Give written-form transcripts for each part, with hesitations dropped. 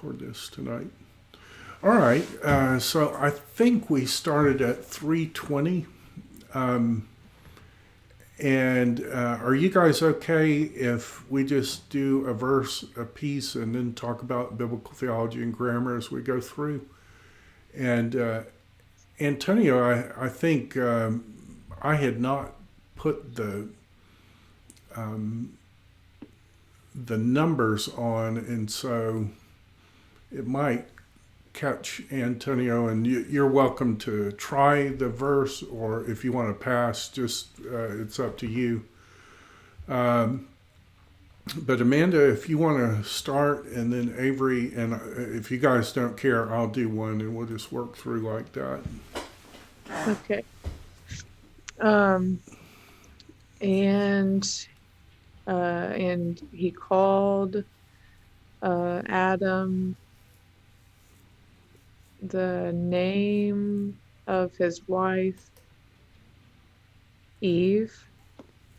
record this tonight. All right, so I think we started at 3:20. Um, and are you guys okay if we just do a verse a piece and then talk about biblical theology and grammar as we go through? And Antonio, I think I had not put um, the numbers on, and so it might catch Antonio. And you're welcome to try the verse, or if you want to pass, just it's up to you. Um, but Amanda, if you want to start, and then Avery, and if you guys don't care, I'll do one, and we'll just work through like that. Okay. Um, and and he called Adam the name of his wife Eve,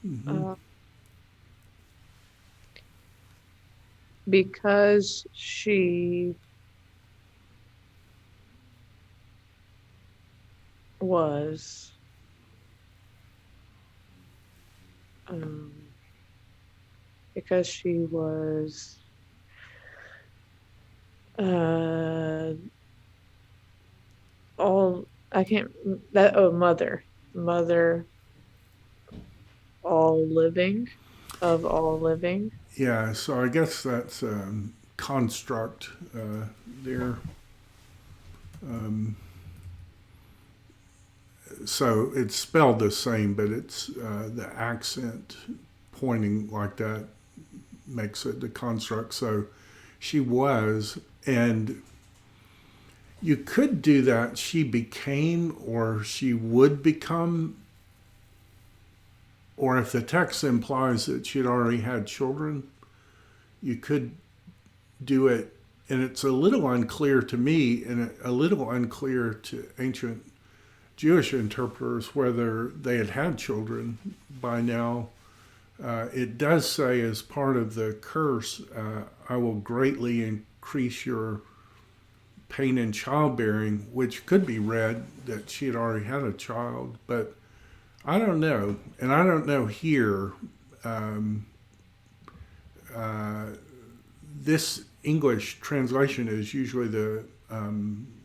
Mm-hmm. uh, because she was um, because she was uh, all I can't that oh mother all living of all living. Yeah, so I guess that's construct there. Um, so it's spelled the same, but it's the accent pointing like that makes it the construct. So she was, and you could do that. She became, or she would become, or if the text implies that she had already had children, you could do it. And it's a little unclear to me, and a little unclear to ancient Jewish interpreters whether they had had children by now. It does say, as part of the curse, I will greatly increase your pain in childbearing, which could be read that she had already had a child. But I don't know. And I don't know here. Um, uh, this English translation is usually the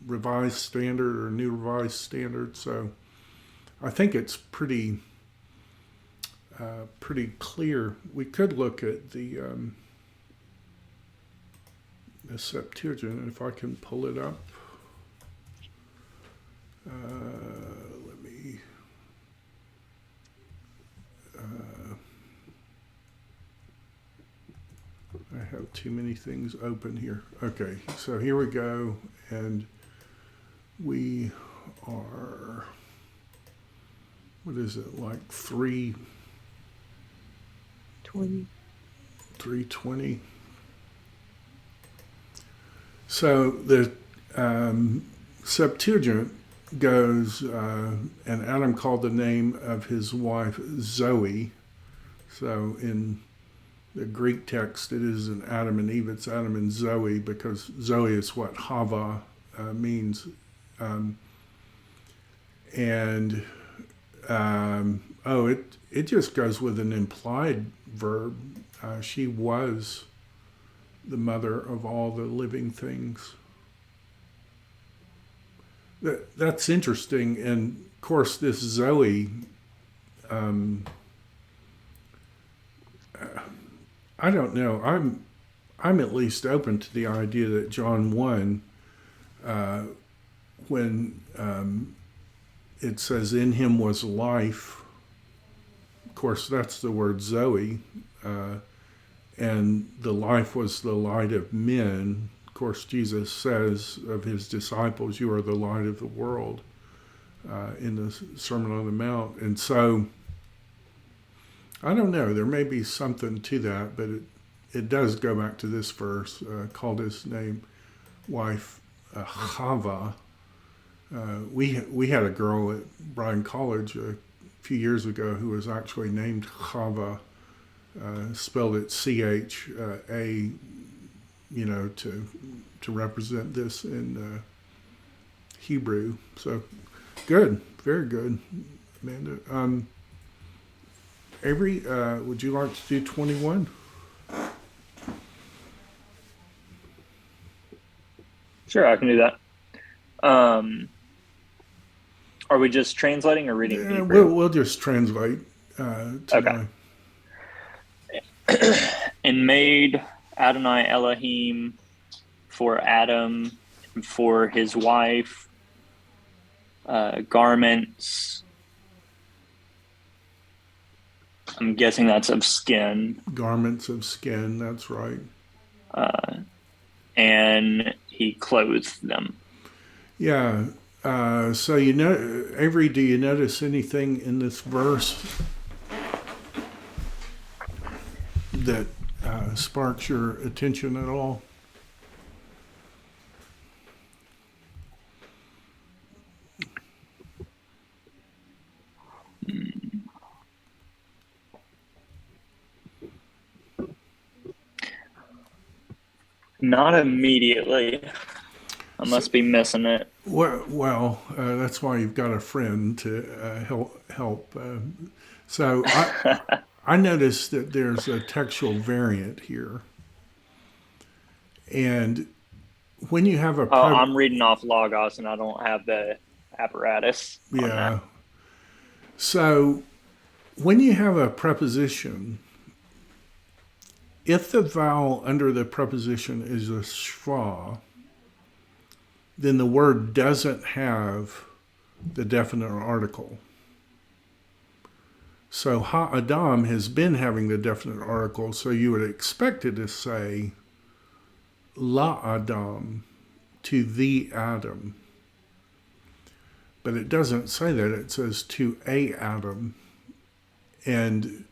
Revised Standard or New Revised Standard. So I think it's pretty clear. We could look at the Septuagint if I can pull it up. Let me. Uh, I have too many things open here. Okay, so here we go, and we are. What is it, like 20. 3:20? So the Septuagint goes, and Adam called the name of his wife Zoe. So in the Greek text, it isn't Adam and Eve, it's Adam and Zoe, because Zoe is what Hava means. Um, and it just goes with an implied verb. She was the mother of all the living things. That's interesting. And of course, this Zoe, um, I don't know. I'm at least open to the idea that John 1, uh, when it says, in him was life, of course, that's the word Zoe. Uh, and the life was the light of men. Of course, Jesus says of his disciples, you are the light of the world in the Sermon on the Mount. And so, I don't know, there may be something to that, but it does go back to this verse, called his name wife Chava. We had a girl at Bryan College a few years ago who was actually named Chava, spelled it CHAVA, to represent this in Hebrew. So good, very good, Amanda. Avery, would you like to do 21? Sure, I can do that. Are we just translating or reading Yeah, Hebrew? we'll just translate Okay. today. And made Adonai Elohim for Adam and for his wife garments. I'm guessing that's of skin. Garments of skin, that's right. And he clothed them. Yeah. So Avery, do you notice anything in this verse that sparks your attention at all? Not immediately. I So, must be missing it. that's why you've got a friend to help. So I noticed that there's a textual variant here, and when you have Oh, I'm reading off Logos and I don't have the apparatus on that. yeah, so when you have a preposition, if the vowel under the preposition is a schwa, then the word doesn't have the definite article. So ha-adam has been having the definite article, so you would expect it to say la-adam, to the Adam. But it doesn't say that. It says to a Adam. And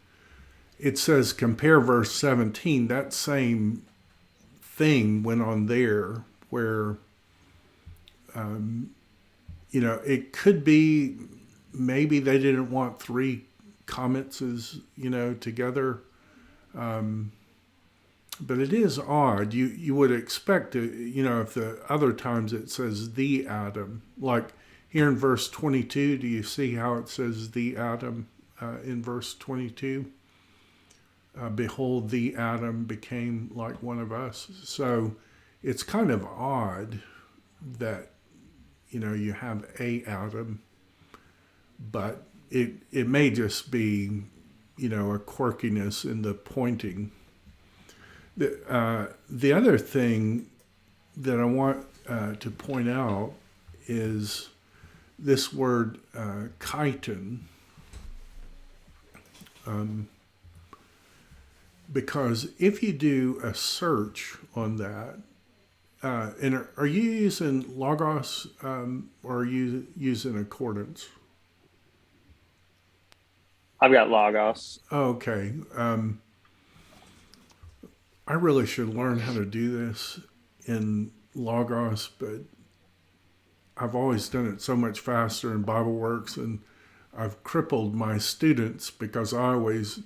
it says, compare verse 17, that same thing went on there where, it could be maybe they didn't want three comments together. But it is odd. You would expect to, if the other times it says the Adam, like here in verse 22, do you see how it says the Adam in verse 22? Behold, the Adam became like one of us. So it's kind of odd that, you have a Adam, but it may just be, a quirkiness in the pointing. The other thing that I want to point out is this word chitin, because if you do a search on that, and are you using Logos or are you using Accordance? I've got Logos. Okay. I really should learn how to do this in Logos, but I've always done it so much faster in BibleWorks, and I've crippled my students because I always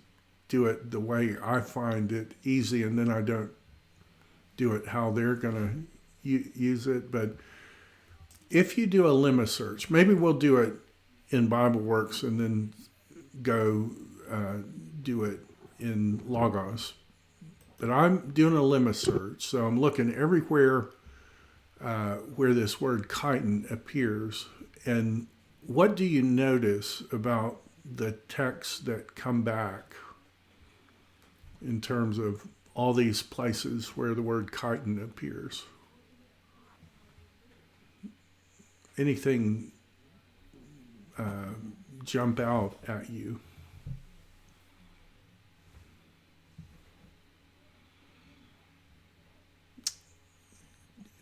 do it the way I find it easy, and then I don't do it how they're going to use it. But if you do a lemma search, maybe we'll do it in BibleWorks and then go do it in Logos. But I'm doing a lemma search, so I'm looking everywhere where this word chitin appears. And what do you notice about the texts that come back in terms of all these places where the word chitin appears? Anything jump out at you?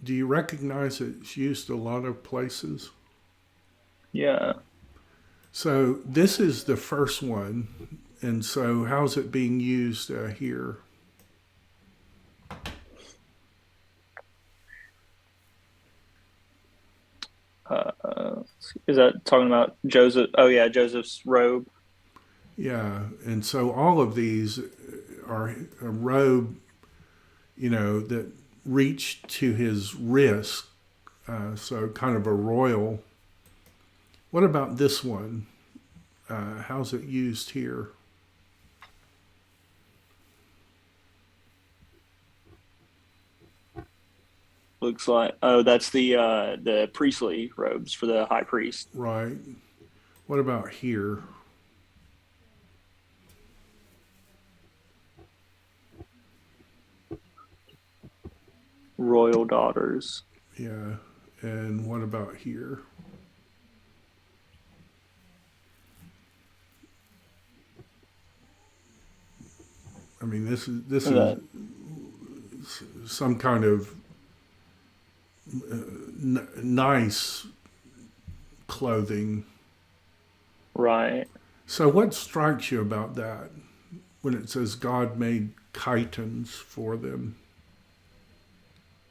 Do you recognize it's used a lot of places? Yeah. So this is the first one. And so how's it being used here? Is that talking about Joseph? Oh, yeah, Joseph's robe. Yeah. And so all of these are a robe, that reached to his wrist, so kind of a royal. What about this one? How's it used here? Looks like that's the priestly robes for the high priest. Right. What about here? Royal daughters. Yeah. And what about here? I mean, this is some kind of nice clothing. Right. So what strikes you about that when it says God made chitons for them?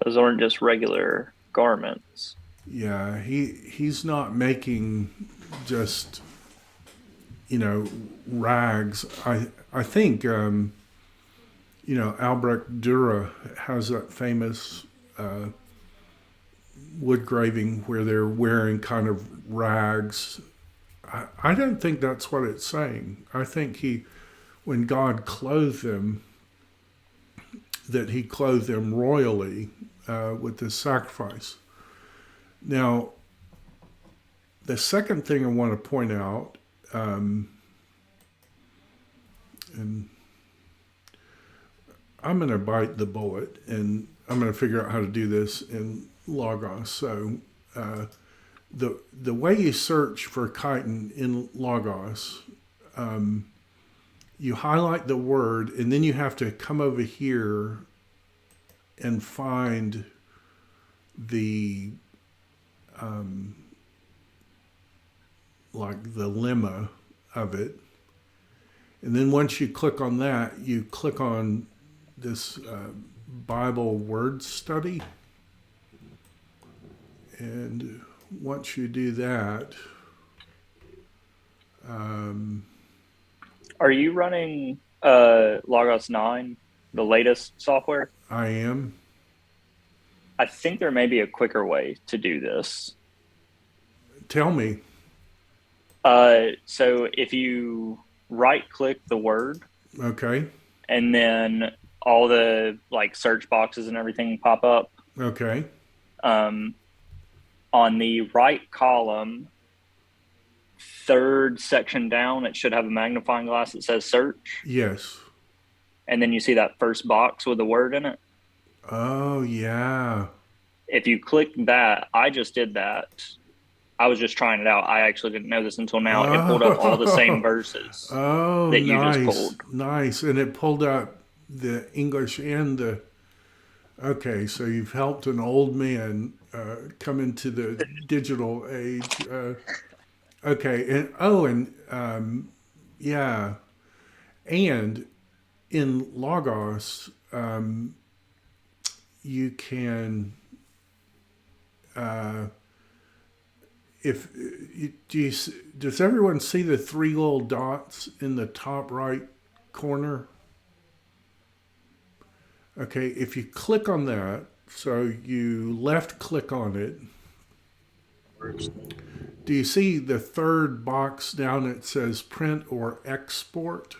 Those aren't just regular garments. Yeah, he's not making just, rags. I think Albrecht Dürer has that famous wood graving where they're wearing kind of rags. I don't think that's what it's saying. I think when God clothed them, that he clothed them royally with this sacrifice. Now, the second thing I want to point out, and I'm going to bite the bullet, and I'm going to figure out how to do this in Logos. So the way you search for chitin in Logos, you highlight the word, and then you have to come over here and find the like the lemma of it. And then once you click on that, you click on this Bible word study. And once you do that, are you running Logos 9, the latest software? I am. I think there may be a quicker way to do this. Tell me. So if you right-click the word, okay, and then all the search boxes and everything pop up. Okay. On the right column, third section down, it should have a magnifying glass that says search. Yes. And then you see that first box with the word in it. Oh, yeah. If you click that, I just did that. I was just trying it out. I actually didn't know this until now. It pulled up all the same verses that you just pulled. Nice. And it pulled up the English and the... Okay, so you've helped an old man come into the digital age. Okay, yeah. And in Logos, you can... does everyone see the three little dots in the top right corner? Okay, if you click on that, so you left click on it, do you see the third box down that says print or export?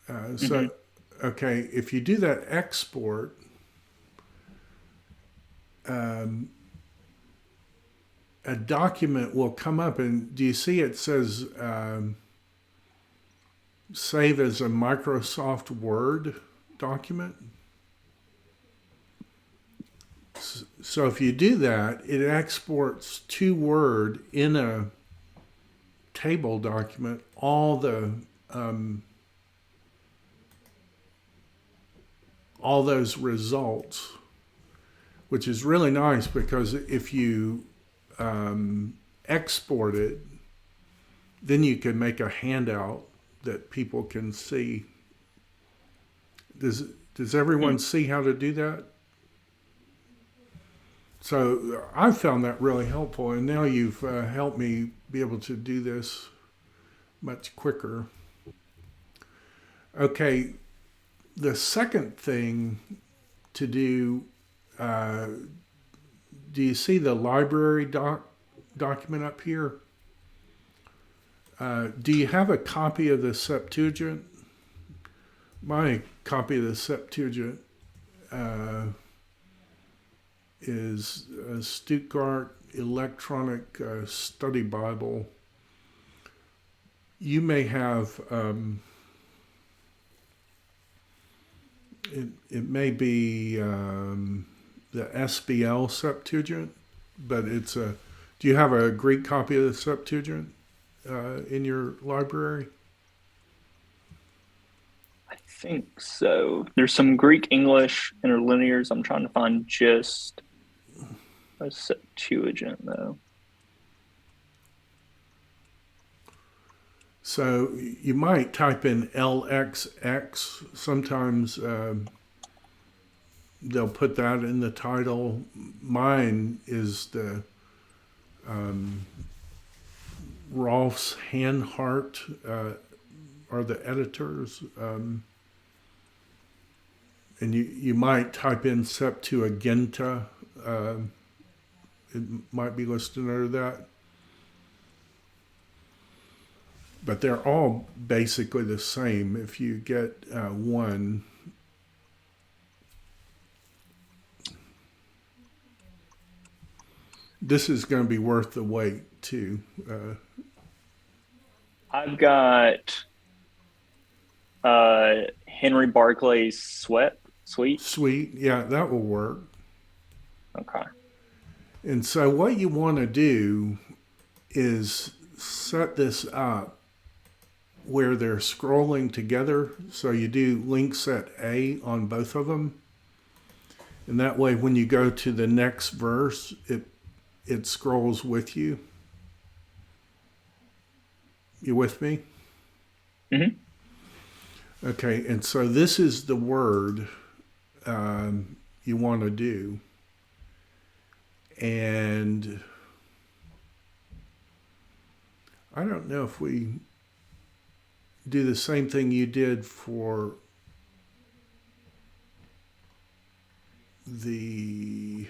Okay, if you do that export, a document will come up, and do you see it says save as a Microsoft Word document? So if you do that, it exports to Word in a table document all those results, which is really nice because if you export it, then you can make a handout that people can see. Does everyone see how to do that? So I found that really helpful, and now you've helped me be able to do this much quicker. Okay, the second thing to do, do you see the library document up here? Do you have a copy of the Septuagint? My copy of the Septuagint is a Stuttgart electronic study Bible. You may have, it may be the SBL Septuagint, but it's a, do you have a Greek copy of the Septuagint in your library? I think so. There's some Greek English interlinears. I'm trying to find just a Septuagint, though. So you might type in LXX. Sometimes they'll put that in the title. Mine is the Rolf's Handhart are the editors. And you might type in Septuaginta. It might be listed under that. But they're all basically the same. If you get one, this is going to be worth the wait too. I've got Henry Barclay's Suite. Yeah, that will work. Okay. And so what you want to do is set this up where they're scrolling together. So you do link set A on both of them. And that way when you go to the next verse, it scrolls with you. You with me? Mm-hmm. Okay, and so this is the word you want to do. And I don't know if we do the same thing you did for the...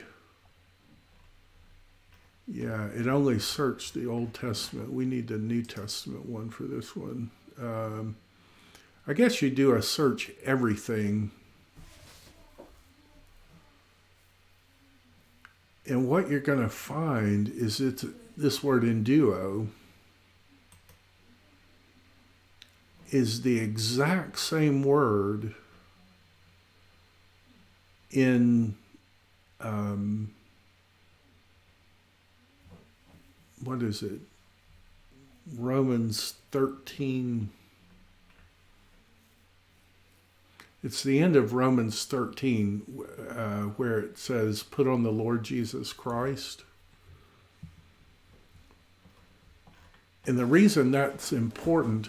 Yeah, it only searched the Old Testament. We need the New Testament one for this one. I guess you do a search everything. And what you're going to find is it's this word enduo is the exact same word in what is it? Romans 13. It's the end of Romans 13 where it says, put on the Lord Jesus Christ. And the reason that's important,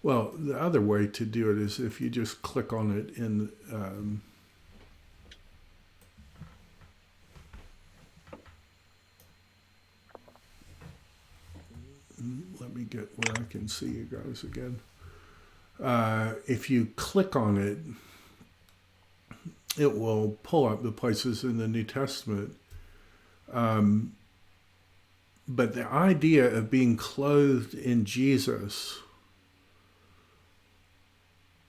well, the other way to do it is if you just click on it in let me get where I can see you guys again. If you click on it, it will pull up the places in the New Testament. But the idea of being clothed in Jesus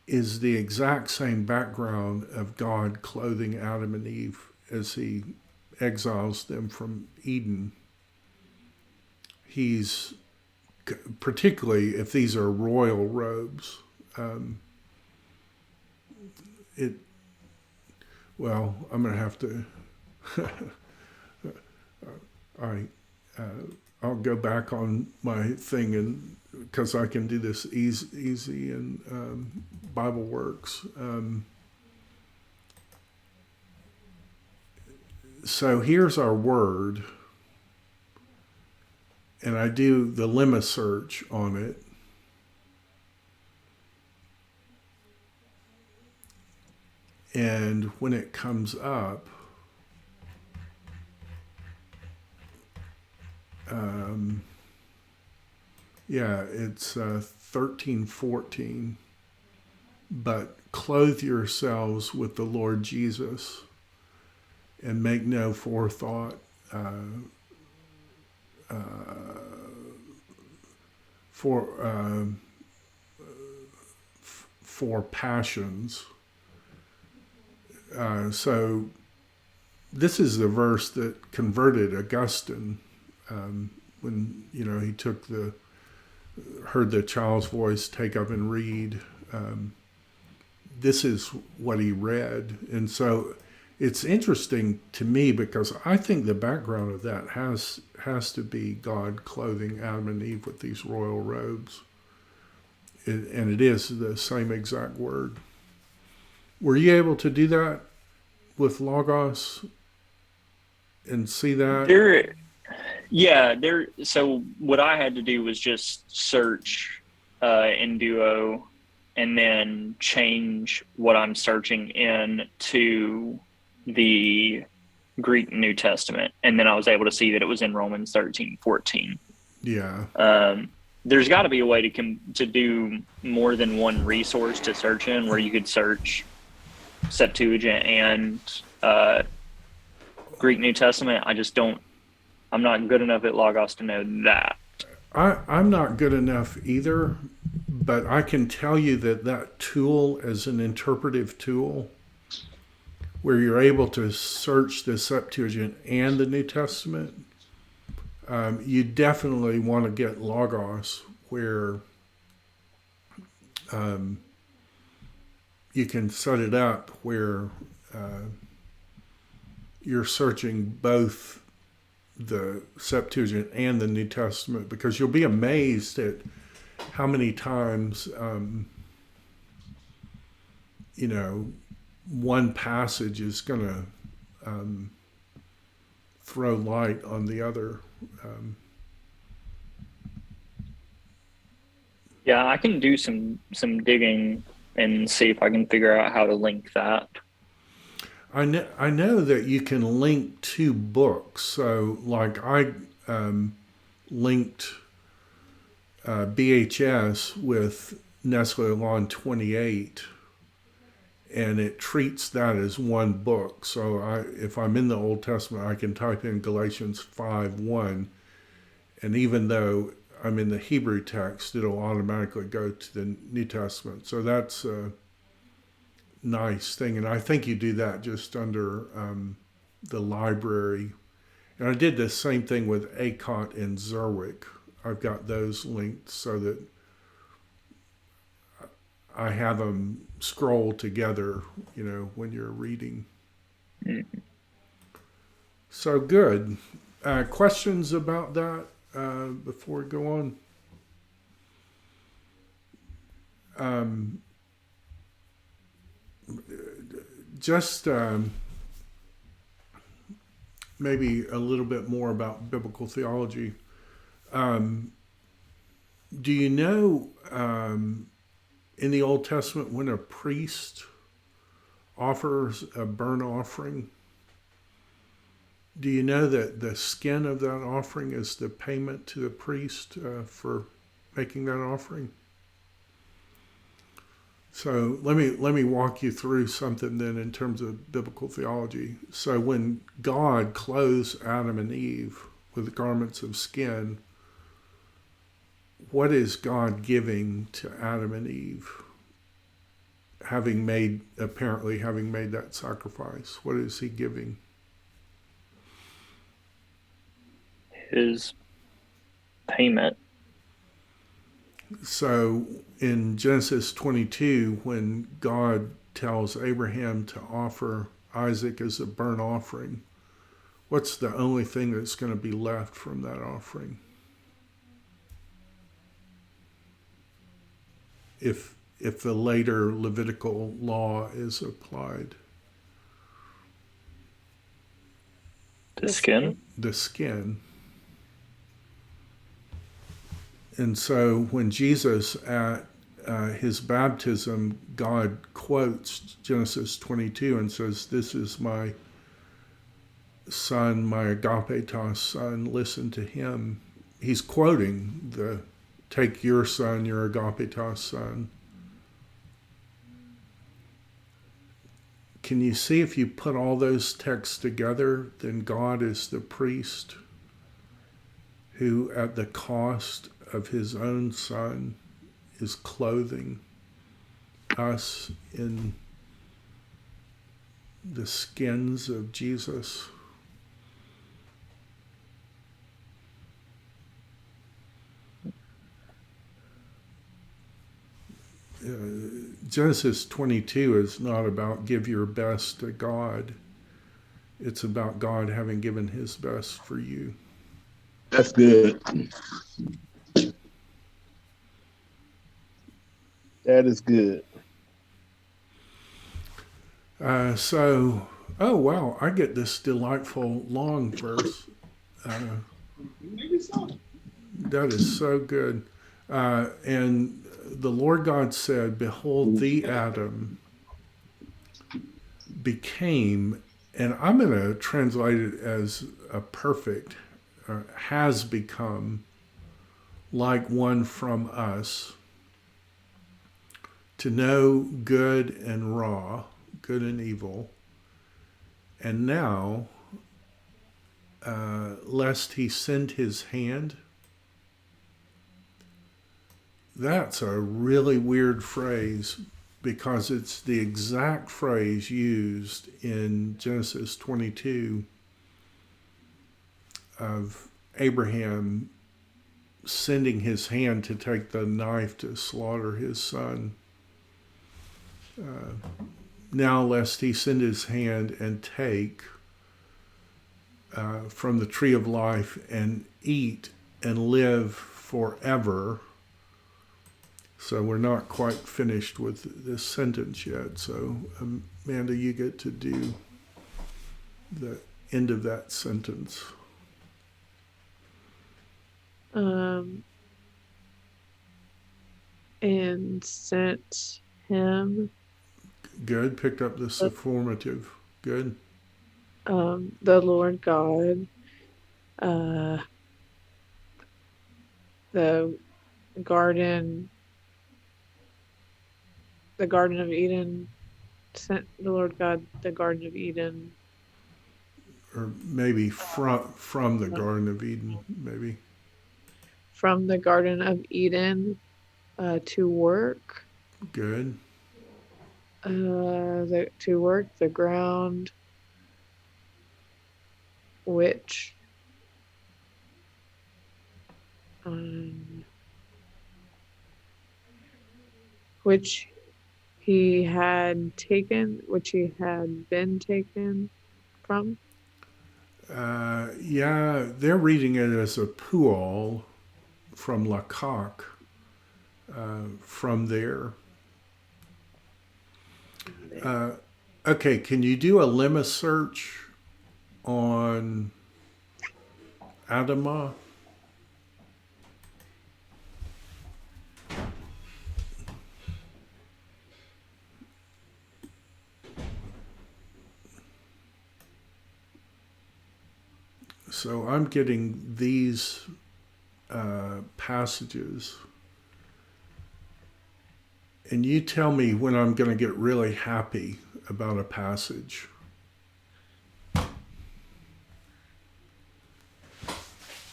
is the exact same background of God clothing Adam and Eve as he exiles them from Eden. He's, particularly if these are royal robes, well, I'm going to have to, all right, I'll go back on my thing and because I can do this easy and Bible Works. So here's our word, and I do the Lemo search on it. And when it comes up, Yeah, it's 13:14. But clothe yourselves with the Lord Jesus and make no forethought for for passions. So this is the verse that converted Augustine when he heard the child's voice take up and read. This is what he read, and so it's interesting to me because I think the background of that has to be God clothing Adam and Eve with these royal robes, and it is the same exact word. Were you able to do that with Logos and see that? So what I had to do was just search in Duo and then change what I'm searching in to the Greek New Testament. And then I was able to see that it was in Romans 13:14. Yeah. There's got to be a way to do more than one resource to search in, where you could search Septuagint and Greek New Testament. I'm not good enough at Logos to know that. I'm not good enough either, but I can tell you that tool as an interpretive tool, where you're able to search the Septuagint and the New Testament, you definitely want to get Logos, where you can set it up where you're searching both the Septuagint and the New Testament, because you'll be amazed at how many times one passage is going to throw light on the other. Yeah, I can do some digging and see if I can figure out how to link that. I know that you can link two books. So, like, I linked BHS with Nestle Aland 28, and it treats that as one book. So, if I'm in the Old Testament, I can type in Galatians 5:1, and even though I'm in the Hebrew text, it'll automatically go to the New Testament. So that's nice thing, and I think you do that just under the library. And I did the same thing with Acot and Zerwick. I've got those linked so that I have them scroll together, when you're reading. Mm-hmm. So good. Questions about that before we go on? Just maybe a little bit more about biblical theology. Do you know in the Old Testament when a priest offers a burnt offering, do you know that the skin of that offering is the payment to the priest for making that offering? So let me walk you through something then in terms of biblical theology. So when God clothes Adam and Eve with garments of skin, what is God giving to Adam and Eve? Having made that sacrifice, what is he giving? His payment. So in Genesis 22, when God tells Abraham to offer Isaac as a burnt offering, what's the only thing that's going to be left from that offering? If the later Levitical law is applied. The skin? The skin. And so when Jesus, at his baptism, God quotes Genesis 22 and says, "This is my son, my agapetos son, listen to him." He's quoting the take your son, your agapetos son. Can you see if you put all those texts together, then God is the priest who, at the cost of his own son, is clothing us in the skins of Jesus. Genesis 22 is not about give your best to God. It's about God having given his best for you. That's good. That is good. Oh wow, I get this delightful long verse. That is so good. And the Lord God said, behold, the Adam became, and I'm going to translate it as a perfect, has become like one from us, to know good and raw, good and evil. And now, lest he send his hand. That's a really weird phrase because it's the exact phrase used in Genesis 22 of Abraham sending his hand to take the knife to slaughter his son. Now lest he send his hand and take from the tree of life and eat and live forever. So we're not quite finished with this sentence yet. So Amanda, you get to do the end of that sentence. And sent him. Good. Picked up the superlative. Good. The Lord God, the Garden of Eden, sent the Lord God the Garden of Eden. Or maybe from the Garden of Eden, maybe. From the Garden of Eden to work. Good. To work the ground which he had been taken from. Yeah, they're reading it as a pual from Lakak, from there. Okay, can you do a Lemo search on Adamah? So I'm getting these passages. And you tell me when I'm going to get really happy about a passage.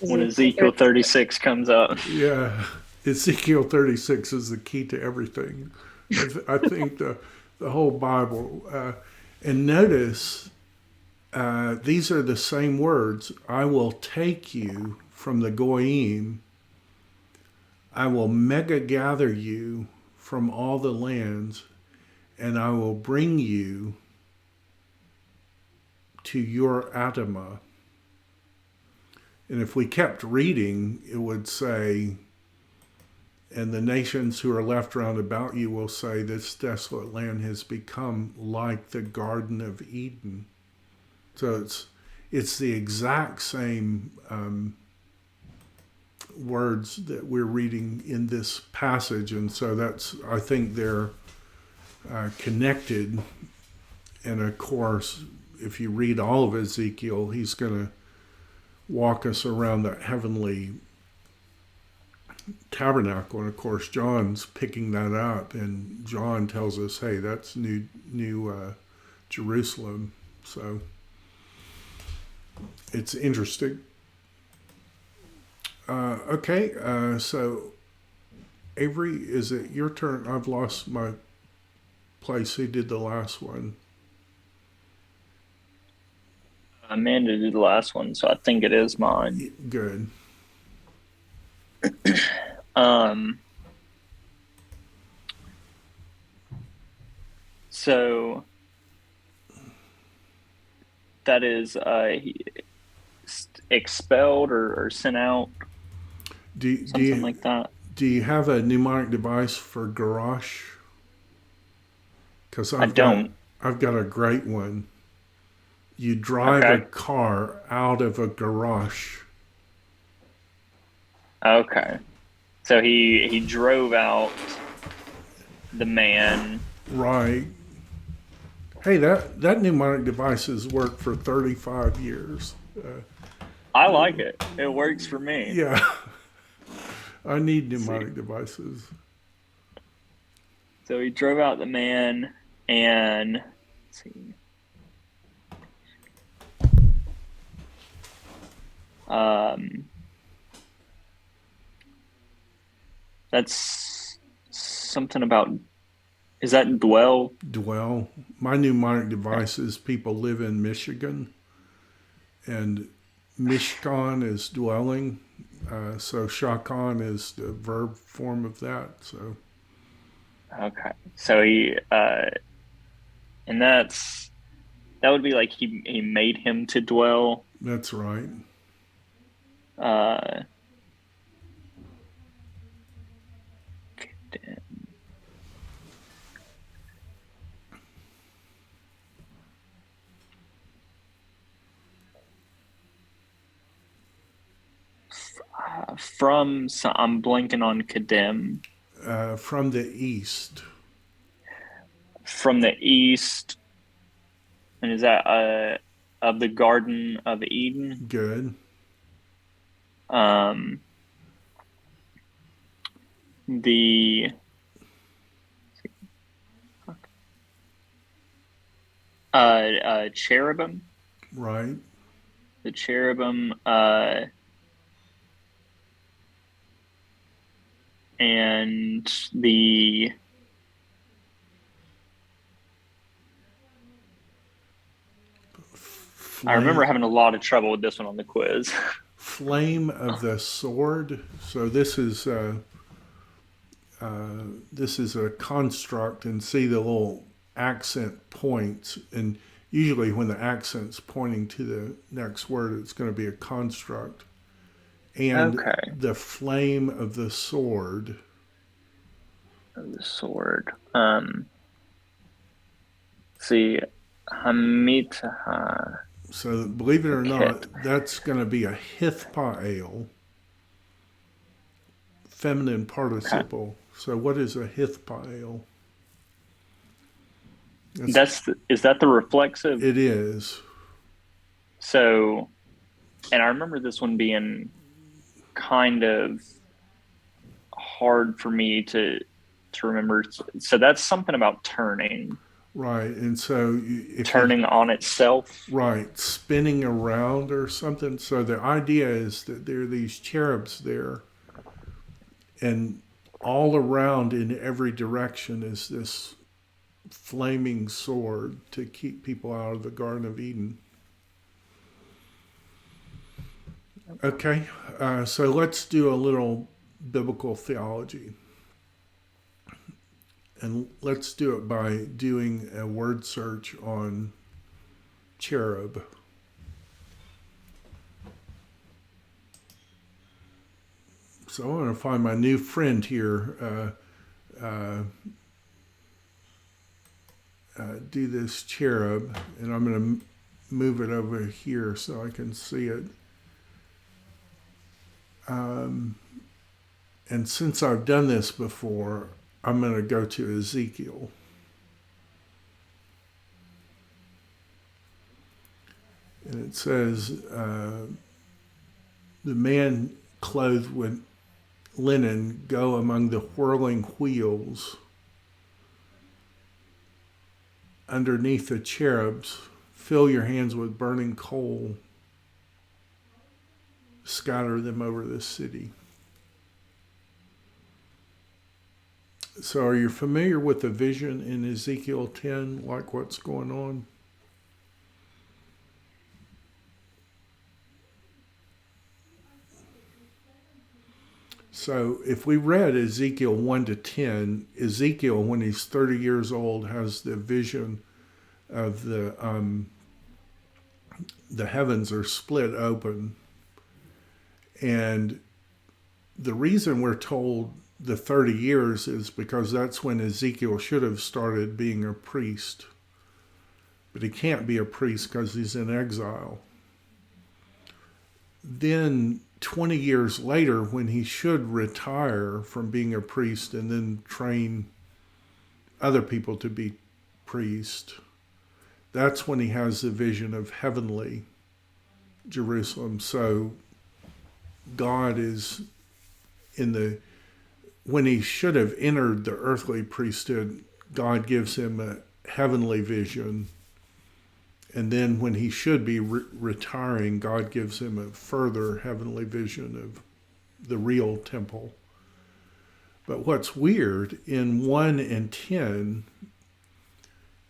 When Ezekiel 36 comes up. Yeah, Ezekiel 36 is the key to everything. I think the whole Bible. And notice, these are the same words. I will take you from the Goyim. I will mega gather you from all the lands, and I will bring you to your Adamah. And if we kept reading, it would say, and the nations who are left round about you will say, this desolate land has become like the Garden of Eden. So it's the exact same words that we're reading in this passage. And so I think they're connected. And of course, if you read all of Ezekiel, he's going to walk us around that heavenly tabernacle, and of course John's picking that up, and John tells us, "Hey, that's new Jerusalem." So it's interesting. Okay, so Avery, is it your turn? I've lost my place. Who did the last one? Amanda did the last one, so I think it is mine. Good. So that is expelled or sent out, something like that. Do you have a mnemonic device for garage? Because I don't. I've got a great one. You drive a Okay. car out of a garage. Okay. So he drove out the man. Right. Hey, that mnemonic device has worked for 35 years. I like it. It works for me. Yeah. I need Let's see. mnemonic devices. So he drove out the man and let's see. That's something about, is that dwell? Dwell. My mnemonic device is people live in Michigan, and Mishkan is dwelling. So shakan is the verb form of that. So Okay. So and that would be like he made him to dwell. that's right. Uh, so I'm blanking on Kadem. From the east. From the east, and is that of the Garden of Eden? Good. The cherubim. Right. The cherubim, and the Flame, I remember having a lot of trouble with this one on the quiz. flame of the sword. So this is a construct, and see the little accent points, and usually when the accent's pointing to the next word, it's going to be a construct. And Okay. the flame of the sword. The sword. See, Hamitaha. So believe it or Kit. not, that's going to be a hithpael, feminine participle. Okay. So what is a hithpael? Is that the reflexive? It is. So, and I remember this one being kind of hard for me to remember. So that's something about turning. Right, and so if turning on itself. Right, spinning around or something. So the idea is that there are these cherubs there, and all around in every direction is this flaming sword to keep people out of the Garden of Eden. Okay, so let's do a little biblical theology. And let's do it by doing a word search on cherub. So I want to find my new friend here. Do this cherub, and I'm going to move it over here so I can see it. And since I've done this before, I'm going to go to Ezekiel. And it says, the man clothed linen go among the whirling wheels. Underneath the cherubs, fill your hands with burning coal. Scatter them over the city. So are you familiar with the vision in Ezekiel 10, like what's going on? So if we read Ezekiel 1 to 10, Ezekiel, when he's 30 years old, has the vision of the heavens are split open. And the reason we're told the 30 years is because that's when Ezekiel should have started being a priest. But he can't be a priest because he's in exile. Then 20 years later, when he should retire from being a priest and then train other people to be priests, that's when he has the vision of heavenly Jerusalem. So God is when he should have entered the earthly priesthood, God gives him a heavenly vision. And then when he should be retiring, God gives him a further heavenly vision of the real temple. But what's weird, in 1 and 10,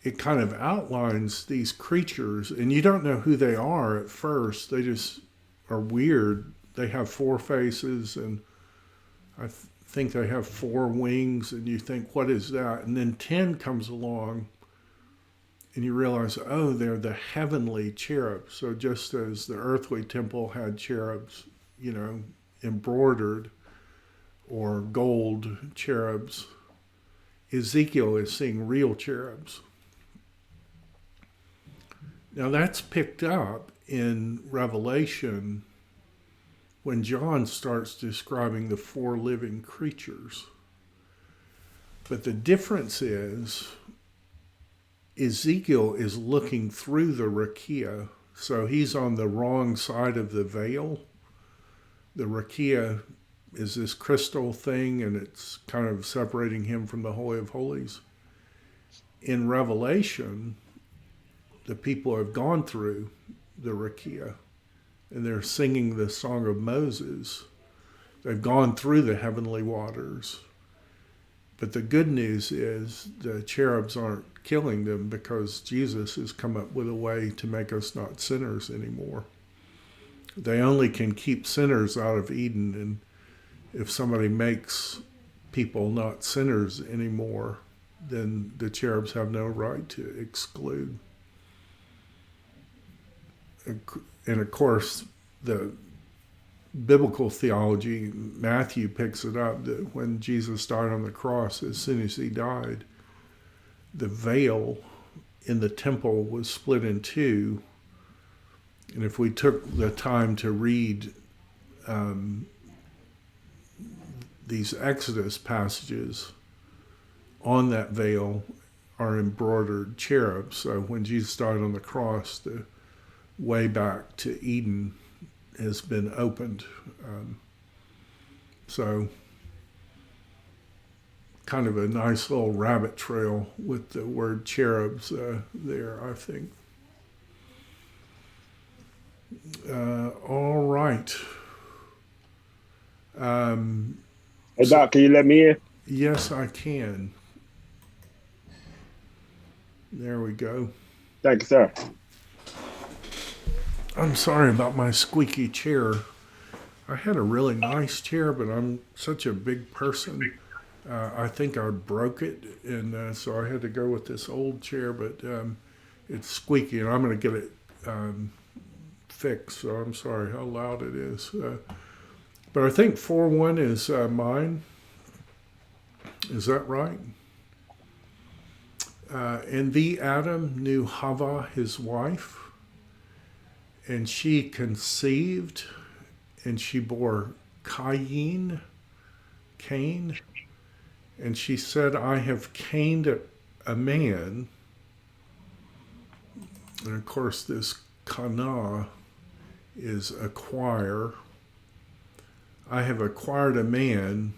it kind of outlines these creatures, and you don't know who they are at first. They just are weird. They have 4 faces, and I think they have 4 wings, and you think, what is that? And then 10 comes along, and you realize, oh, they're the heavenly cherubs. So just as the earthly temple had cherubs, embroidered, or gold cherubs, Ezekiel is seeing real cherubs. Now that's picked up in Revelation when John starts describing the 4 living creatures. But the difference is Ezekiel is looking through the rakia, so he's on the wrong side of the veil. The rakia is this crystal thing, and it's kind of separating him from the Holy of Holies. In Revelation, the people have gone through the rakia, and they're singing the Song of Moses. They've gone through the heavenly waters. But the good news is the cherubs aren't killing them because Jesus has come up with a way to make us not sinners anymore. They only can keep sinners out of Eden, and if somebody makes people not sinners anymore, then the cherubs have no right to exclude. And of course, the biblical theology, Matthew picks it up that when Jesus died on the cross, as soon as he died, the veil in the temple was split in 2. And if we took the time to read these Exodus passages, on that veil are embroidered cherubs. So when Jesus died on the cross, the way back to Eden has been opened. So kind of a nice little rabbit trail with the word cherubs there, I think. All right. Hey, Doc, can you let me in? Yes, I can. There we go. Thank you, sir. I'm sorry about my squeaky chair. I had a really nice chair, but I'm such a big person. I think I broke it, and so I had to go with this old chair, but it's squeaky, and I'm going to get it fixed, so I'm sorry how loud it is. But I think 4:1 is mine. Is that right? And the Adam knew Hava, his wife, and she conceived, and she bore Cain, and she said, I have caned a man. And of course, this kana is acquire. I have acquired a man.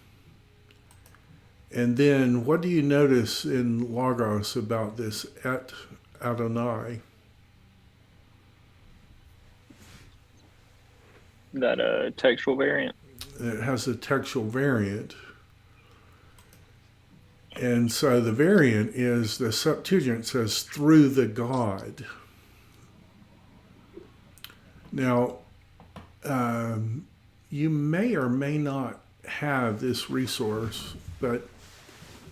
And then what do you notice in Logos about this et Adonai? That textual variant. It has a textual variant. And so the variant is, the Septuagint says, through the God. Now, you may or may not have this resource, but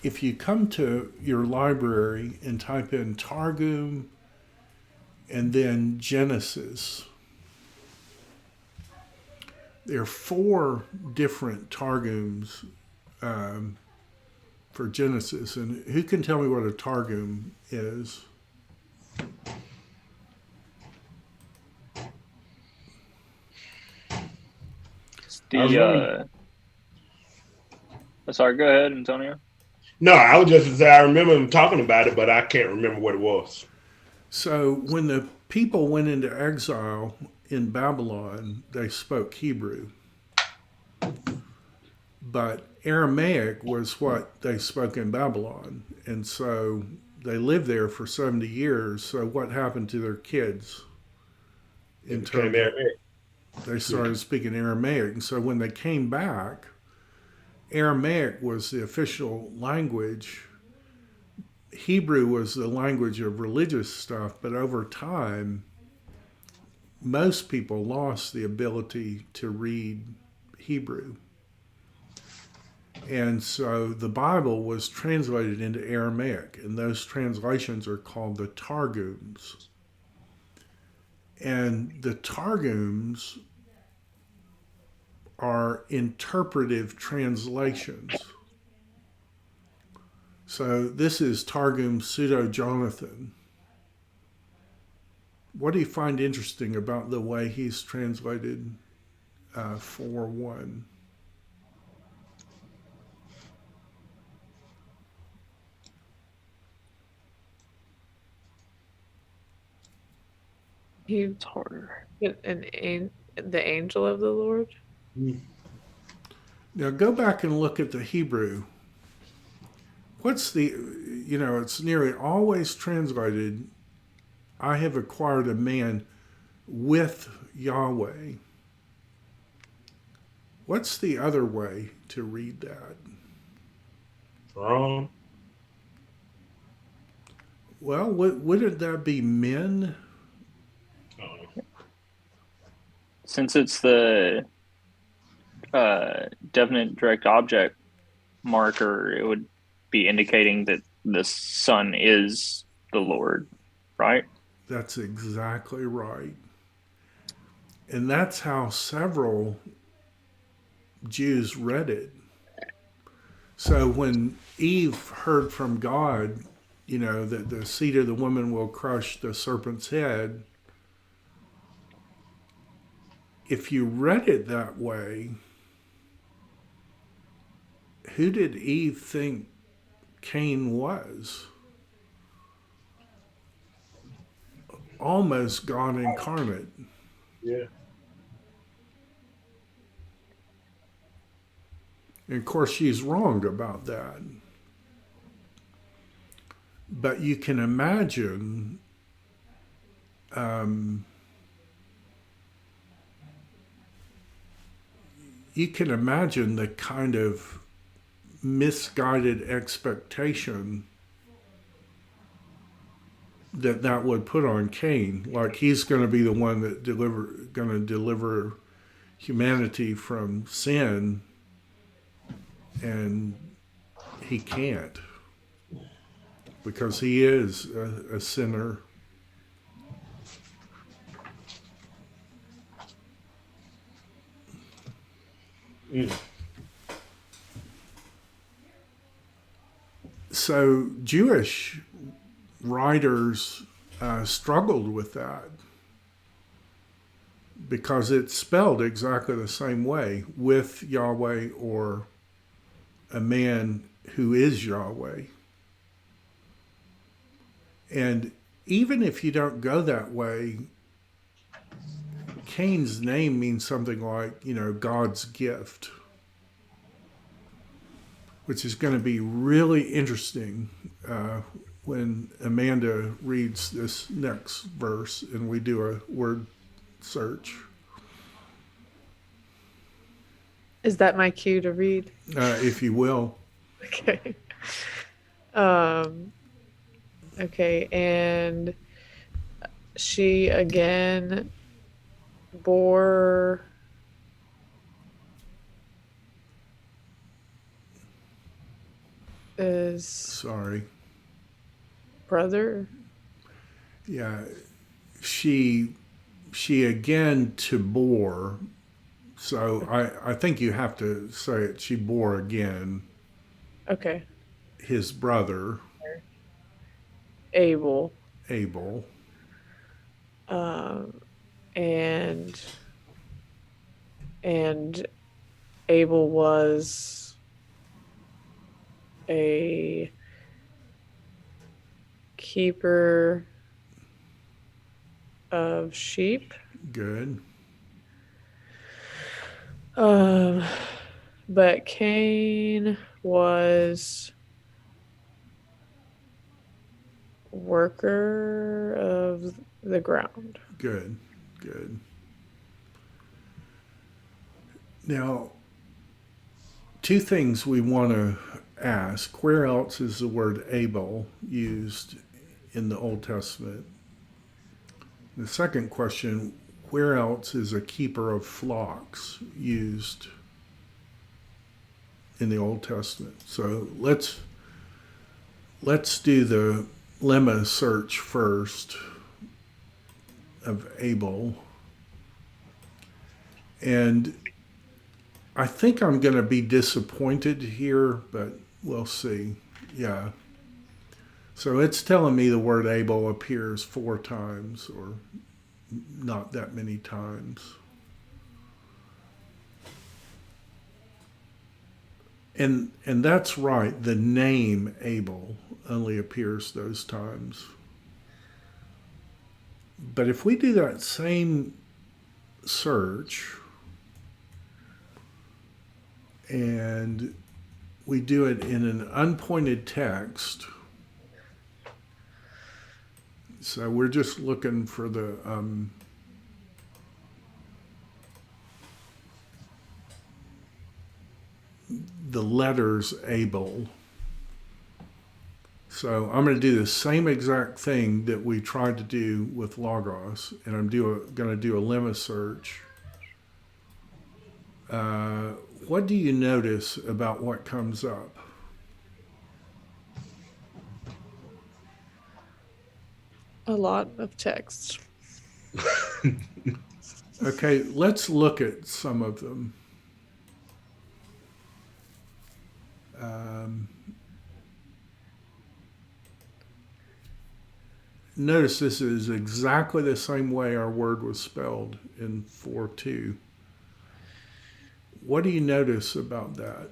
if you come to your library and type in Targum and then Genesis, there are 4 different Targums for Genesis. And who can tell me what a Targum is? Sorry, go ahead, Antonio. No, I was just say I remember him talking about it, but I can't remember what it was. So when the people went into exile in Babylon, they spoke Hebrew. But Aramaic was what they spoke in Babylon. And so they lived there for 70 years. So what happened to their kids? In terms of, they started speaking Aramaic. And so when they came back, Aramaic was the official language. Hebrew was the language of religious stuff, but over time, most people lost the ability to read Hebrew. And so the Bible was translated into Aramaic, and those translations are called the Targums. And the Targums are interpretive translations. So this is Targum Pseudo-Jonathan. What do you find interesting about the way he's translated 4:1? It's harder. The angel of the Lord. Now go back and look at the Hebrew. What's the, it's nearly always translated, I have acquired a man with Yahweh. What's the other way to read that? Wrong. Well, wouldn't that be men? Since it's the definite direct object marker, it would be indicating that the Son is the Lord, right? That's exactly right. And that's how several Jews read it. So when Eve heard from God, that the seed of the woman will crush the serpent's head, if you read it that way, who did Eve think Cain was? Almost God incarnate. Yeah. And of course, she's wrong about that. But you can imagine the kind of misguided expectation that would put on Cain. Like he's going to be the one that going to deliver humanity from sin, and he can't because he is a sinner. So Jewish writers struggled with that because it's spelled exactly the same way, with Yahweh or a man who is Yahweh. And even if you don't go that way, Cain's name means something like, God's gift, which is going to be really interesting when Amanda reads this next verse and we do a word search. Is that my cue to read? If you will. Okay. Okay, and she again bore his Sorry. brother. Yeah. She again to bore. So I think you have to say it. She bore again Okay. his brother, Abel. Abel. And Abel was a keeper of sheep. Good. But Cain was worker of the ground. Good. Good. Now, two things we want to ask. Where else is the word Abel used in the Old Testament? The second question, where else is a keeper of flocks used in the Old Testament? So let's do the Lemo search first of Abel. And I think I'm going to be disappointed here, but we'll see. Yeah. So it's telling me the word Abel appears 4 times, or not that many times. And that's right. The name Abel only appears those times. But if we do that same search and we do it in an unpointed text, so we're just looking for the letters Abel. So I'm going to do the same exact thing that we tried to do with Logos, and I'm going to do a lemma search. What do you notice about what comes up? A lot of text. Okay, let's look at some of them. Notice this is exactly the same way our word was spelled in 4:2. What do you notice about that?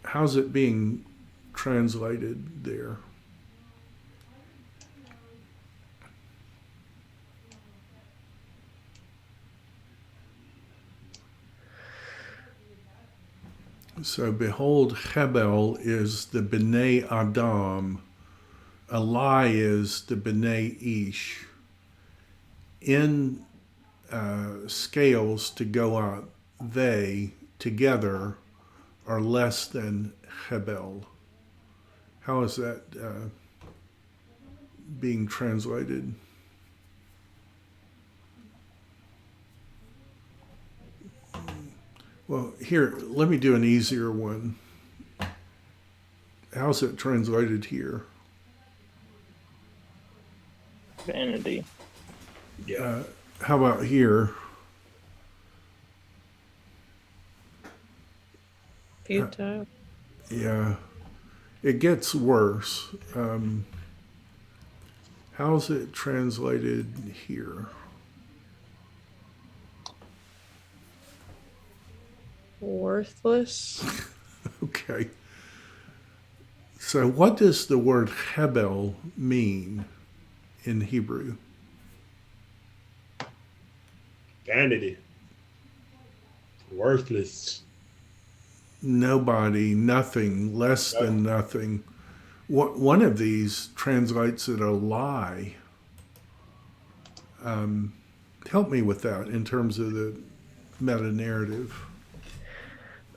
How's it being translated there? So behold, Hebel is the B'nai Adam. Eli is the B'nai Ish. In scales to go up, they together are less than Hebel. How is that being translated? Well, here, let me do an easier one. How's it translated here? Vanity. Yeah. How about here? Futile. Yeah, it gets worse. How's it translated here? Worthless. Okay. So, what does the word Hebel mean in Hebrew? Vanity. Worthless. Nobody, nothing, less No. than nothing. One of these translates it a lie. Help me with that in terms of the meta narrative.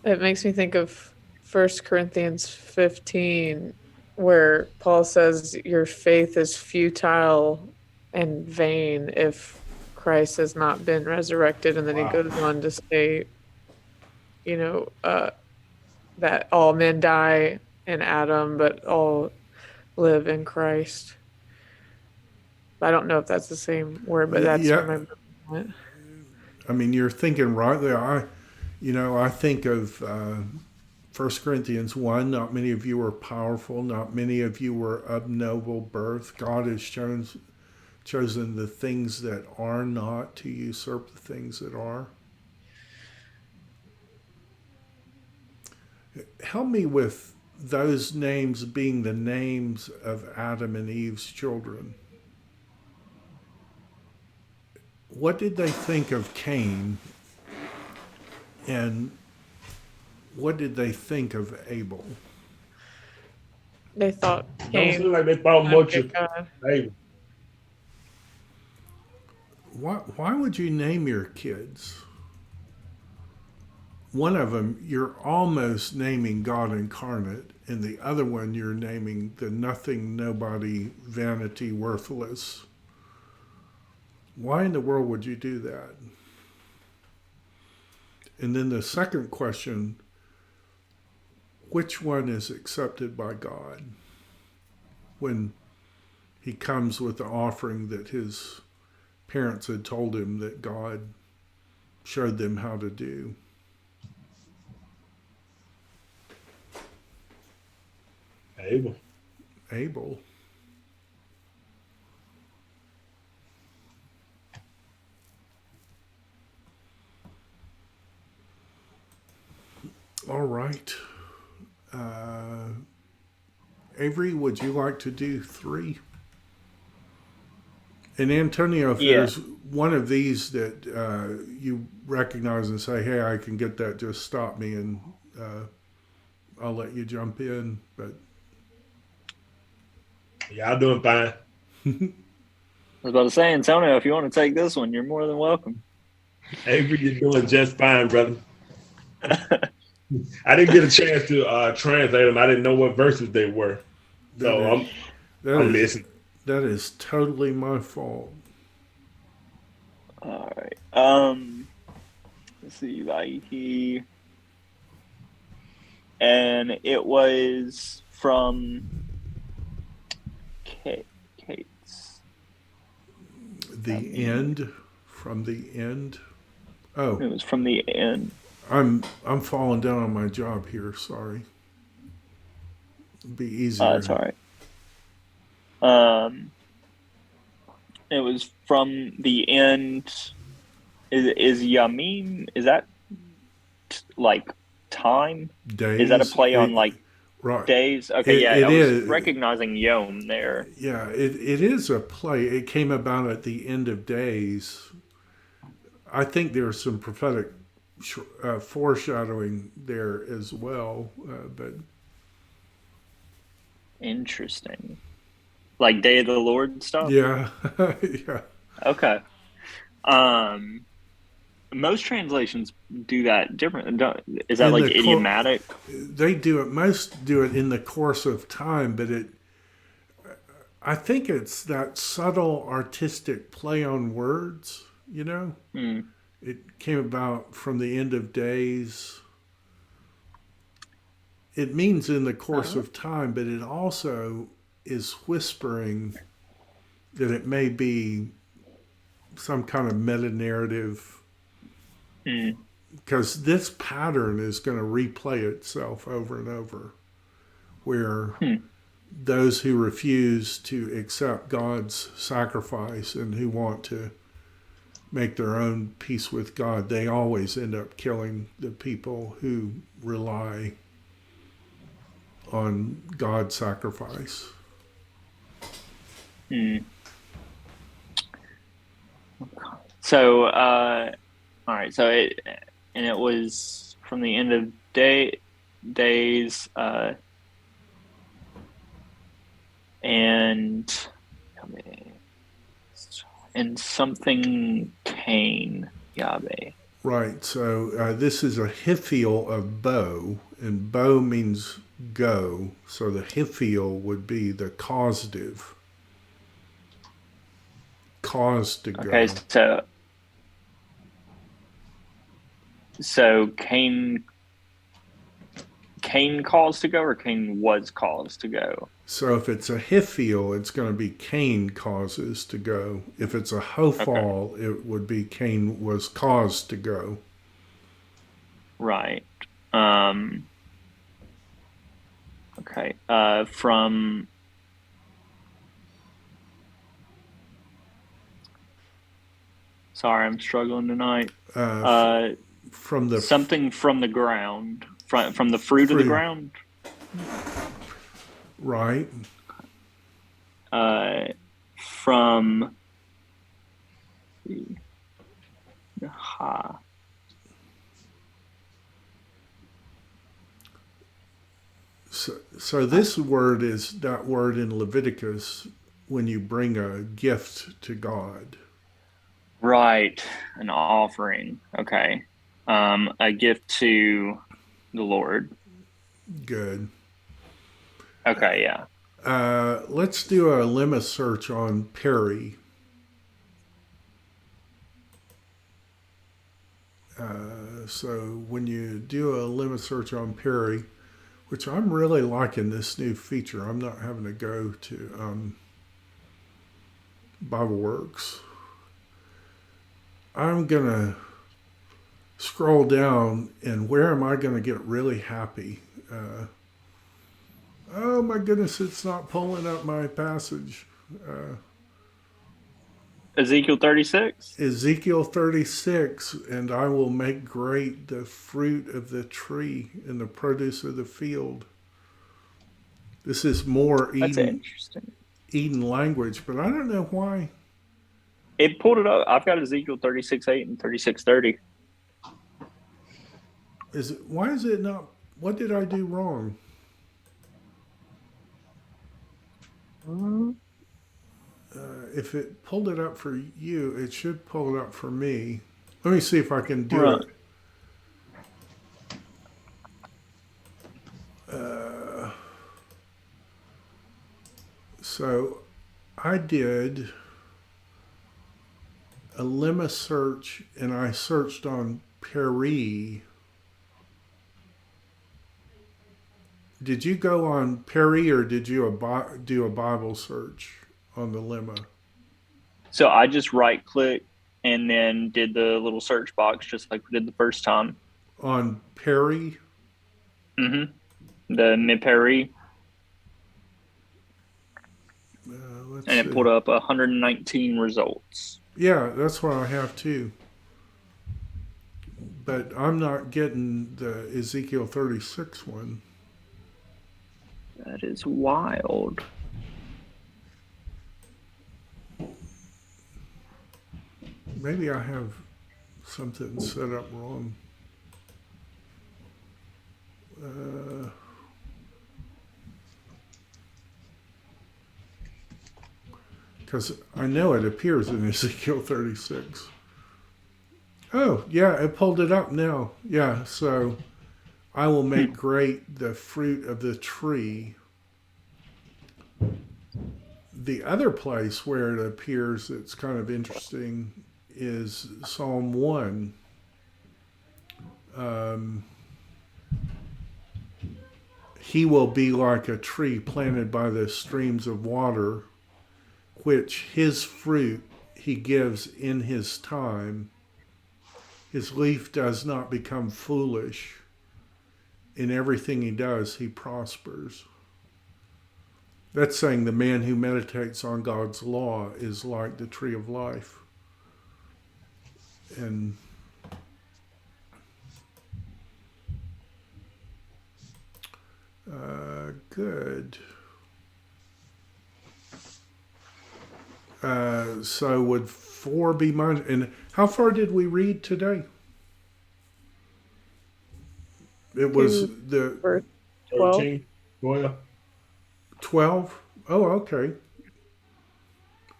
It makes me think of 1 Corinthians 15, where Paul says, your faith is futile and vain if Christ has not been resurrected. And then he Wow. goes on to say, you know, that all men die in Adam, but all live in Christ. I don't know if that's the same word, but that's Yeah, where my went. I mean, you're thinking right there. I think of 1 Corinthians 1, not many of you are powerful, not many of you were of noble birth. God has chosen the things that are not to usurp the things that are. Help me with those names being the names of Adam and Eve's children. What did they think of Cain, and what did they think of Abel? They thought Don't Cain seem like they thought would much be a of god. Abel. Why would you name your kids? One of them, you're almost naming God incarnate, and the other one, you're naming the nothing, nobody, vanity, worthless. Why in the world would you do that? And then the second question, which one is accepted by God when he comes with the offering that his parents had told him that God showed them how to do? Abel. Abel. All right. Avery, would you like to do 3? And Antonio, if Yeah. there's one of these that you recognize and say, hey, I can get that, just stop me and I'll let you jump in. But Y'all doing fine. I was about to say, Antonio, if you want to take this one, you're more than welcome. Avery, you're doing just fine, brother. I didn't get a chance to translate them. I didn't know what verses they were. So I'm listening. That is totally my fault. All right. Let's see, Vaihi. And it was from Kate's. The end, from the end. Oh, It was from the end. I'm falling down on my job here. Sorry. It'd be easier. That's all right. It was from the end. Is Yamim? Is that like time? Days. Is that a play on like right. days? Okay, It I was is. recognizing Yom there. Yeah, it is a play. It came about at the end of days. I think there's some prophetic foreshadowing there as well, but Interesting. Like Day of the Lord stuff? yeah, yeah. Okay. Most translations do that different. Is that In like the idiomatic? They do it. Most do it in the course of time, but I think it's that subtle artistic play on words. You know, it came about from the end of days. It means in the course of time, but it also is whispering that it may be some kind of meta narrative, because this pattern is going to replay itself over and over, where those who refuse to accept God's sacrifice and who want to make their own peace with God, they always end up killing the people who rely on God's sacrifice. So, all right. So it was from the end of days, and something Cain, Yahweh. Right. So this is a hiphial of bow, and bow means go. So the hiphial would be the causative. Cause to go. Okay, so Cain caused to go, or Cain was caused to go? So if it's a hiphial, it's going to be Cain causes to go. If it's a Okay. hophal, it would be Cain was caused to go. Right. Okay. Sorry, I'm struggling tonight. From the something from the ground, from the fruit of the ground. Right. From So this word is that word in Leviticus when you bring a gift to God. Right, an offering. Okay, a gift to the Lord. Good. Okay, yeah. Let's do a Lemo search on Perry. So when you do a Lemo search on Perry, which I'm really liking this new feature, I'm not having to go to BibleWorks. I'm going to scroll down, and where am I going to get really happy? Oh my goodness, it's not pulling up my passage. Ezekiel 36? Ezekiel 36, and I will make great the fruit of the tree and the produce of the field. This is more That's interesting. Eden language, but I don't know why. It pulled it up. I've got Ezekiel 36:8 and 36:30. Why is it not? What did I do wrong? If it pulled it up for you, it should pull it up for me. Let me see if I can do Right. it. So I did a Lemo search, and I searched on Perry. Did you go on Perry, or did you do a Bible search on the Lemo? So I just right click and then did the little search box just like we did the first time. On Perry? The Miperi. Let's And see. it pulled up 119 results. Yeah, that's what I have too. But I'm not getting the Ezekiel 36 one. That is wild. Maybe I have something set up wrong. Because I know it appears in Ezekiel 36. Oh, yeah, it pulled it up now. Yeah, so I will make great the fruit of the tree. The other place where it appears it's kind of interesting is Psalm 1. He will be like a tree planted by the streams of water, which his fruit he gives in his time. His leaf does not become foolish. In everything he does, he prospers. That's saying the man who meditates on God's law is like the tree of life. And Good. So would 4 be mine? And how far did we read today? It was To the verse 12. 13, 12. 12? Oh, okay.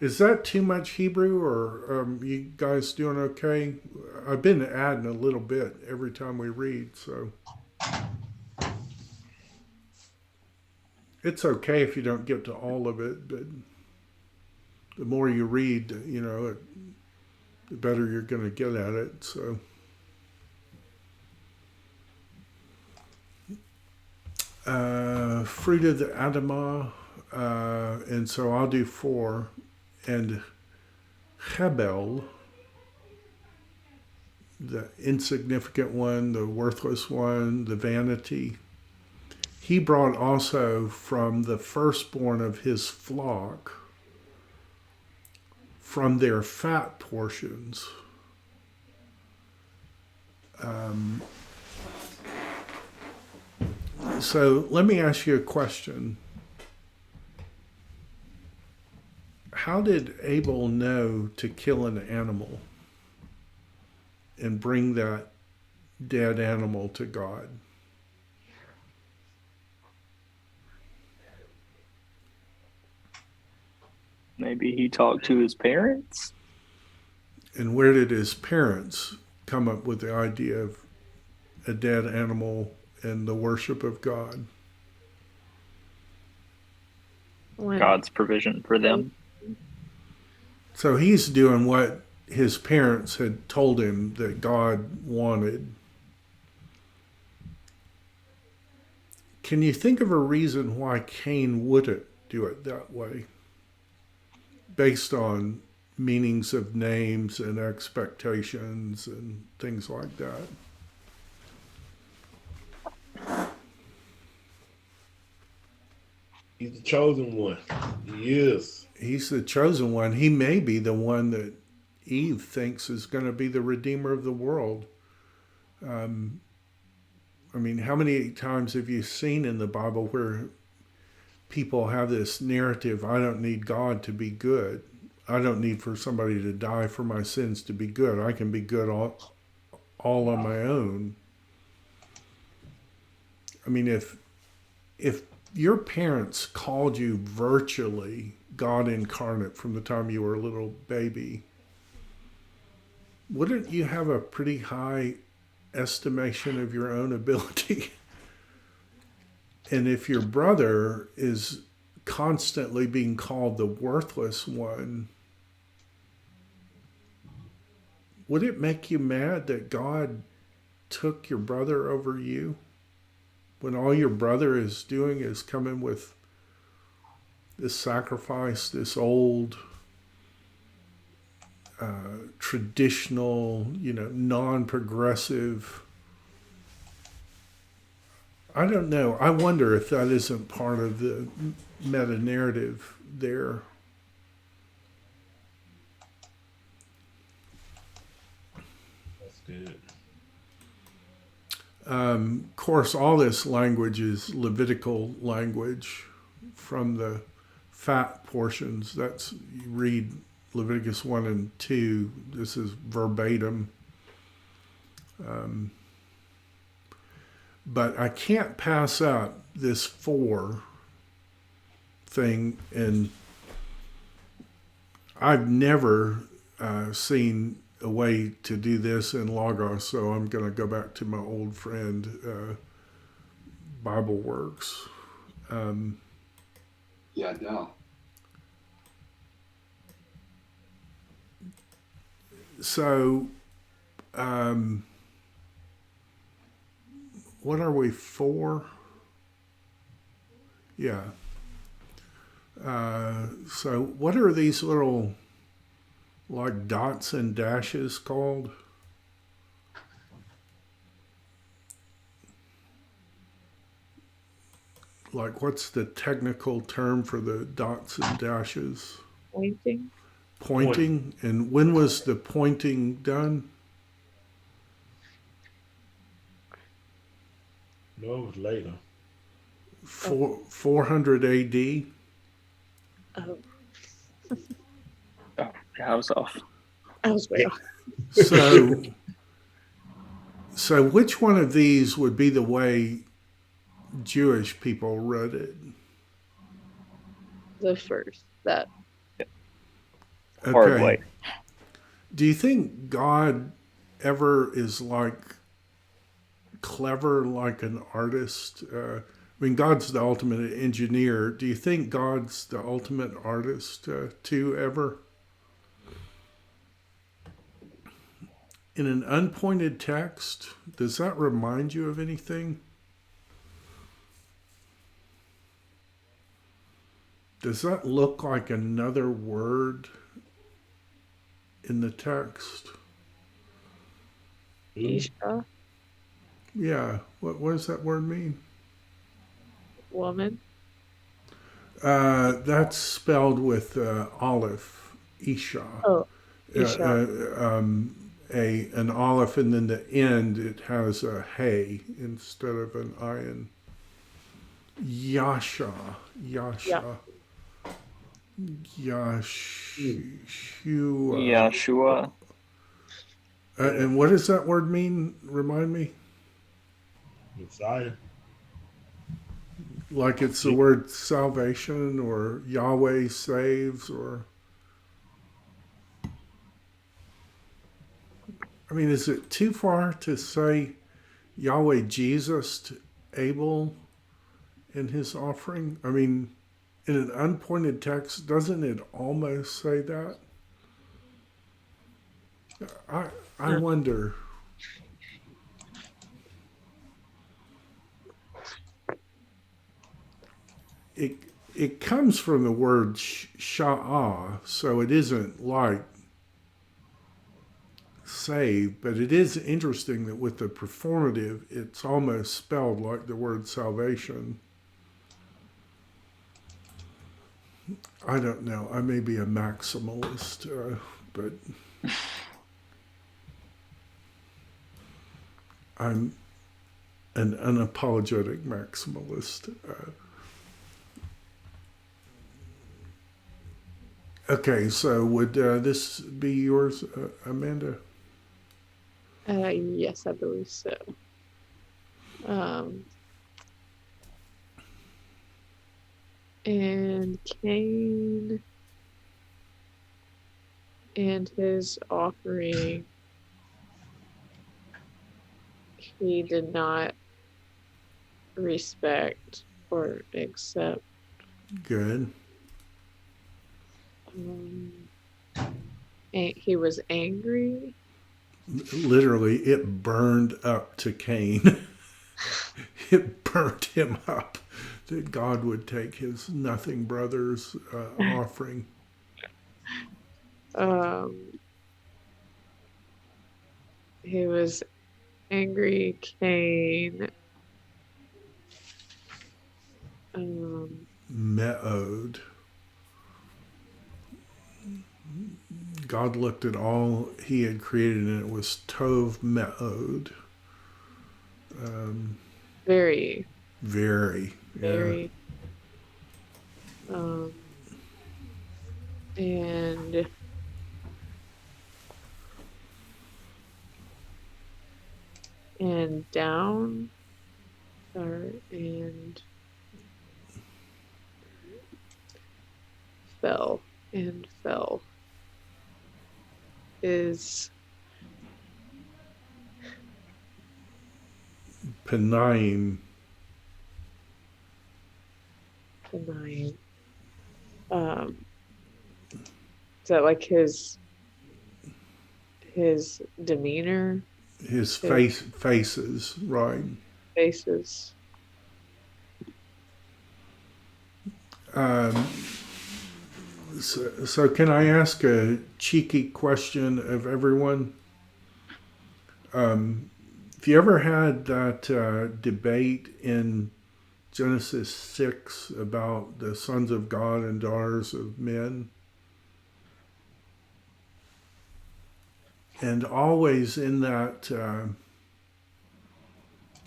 Is that too much Hebrew, or you guys doing okay? I've been adding a little bit every time we read, so it's okay if you don't get to all of it, but the more you read, the better you're going to get at it. So, fruit of the Adamah, and so I'll do 4, and Hebel, the insignificant one, the worthless one, the vanity. He brought also from the firstborn of his flock, from their fat portions. So let me ask you a question. How did Abel know to kill an animal and bring that dead animal to God? Maybe he talked to his parents. And where did his parents come up with the idea of a dead animal and the worship of God? God's provision for them. So he's doing what his parents had told him that God wanted. Can you think of a reason why Cain wouldn't do it that way? Based on meanings of names and expectations and things like that. He's the chosen one. He is. He's the chosen one. He may be the one that Eve thinks is going to be the redeemer of the world. I mean, how many times have you seen in the Bible where people have this narrative, I don't need God to be good. I don't need for somebody to die for my sins to be good. I can be good all on my own. I mean, if your parents called you virtually God incarnate from the time you were a little baby, wouldn't you have a pretty high estimation of your own ability? And if your brother is constantly being called the worthless one, would it make you mad that God took your brother over you? When all your brother is doing is coming with this sacrifice, this old, traditional, non-progressive. I don't know. I wonder if that isn't part of the meta-narrative there. That's good. Of course, all this language is Levitical language from the fat portions. That's, you read Leviticus 1 and 2. This is verbatim. But I can't pass up this 4 thing, and I've never seen a way to do this in Logos, so I'm going to go back to my old friend, Bible Works. Yeah, no. So, what are we for? Yeah. So what are these little, like, dots and dashes called? Like, what's the technical term for the dots and dashes? Pointing. Pointing. And when was the pointing done? No, it was later. 400 AD. Oh, Oh, yeah, I was off. I was way off. So, so which one of these would be the way Jewish people read it? The first. That. Hard Okay. way. Do you think God ever is like clever like an artist? I mean, God's the ultimate engineer. Do you think God's the ultimate artist too, ever? In an unpointed text, does that remind you of anything? Does that look like another word in the text? Isha. Yeah. What does that word mean? Woman. That's spelled with aleph, Isha. Oh, Uh, Isha. an aleph, and then the end it has a hey instead of an ayin. Yasha, Yeah. Yashua. Yeshua. And what does that word mean? Remind me. Messiah. Like it's the word salvation or Yahweh saves or. I mean, is it too far to say Yahweh Jesus to Abel in his offering? I mean, in an unpointed text, doesn't it almost say that? I wonder. It it comes from the word sha'ah, so it isn't like save, but it is interesting that with the performative, it's almost spelled like the word salvation. I don't know. I may be a maximalist, but I'm an unapologetic maximalist. Okay, so would this be yours, Amanda? Yes, I believe so. And Cain and his offering, he did not respect or accept. Good. He was angry. Literally, it burned up to Cain. It burnt him up that God would take his nothing brother's offering. He was angry, Cain. Me'od. God looked at all he had created and it was Tov Me'od. Very, Very. very. And down, and fell is Panaim. denying. Is that like his demeanor, His faces, right. faces? So can I ask a cheeky question of everyone? If you ever had that debate in Genesis 6 about the sons of God and daughters of men, and always in that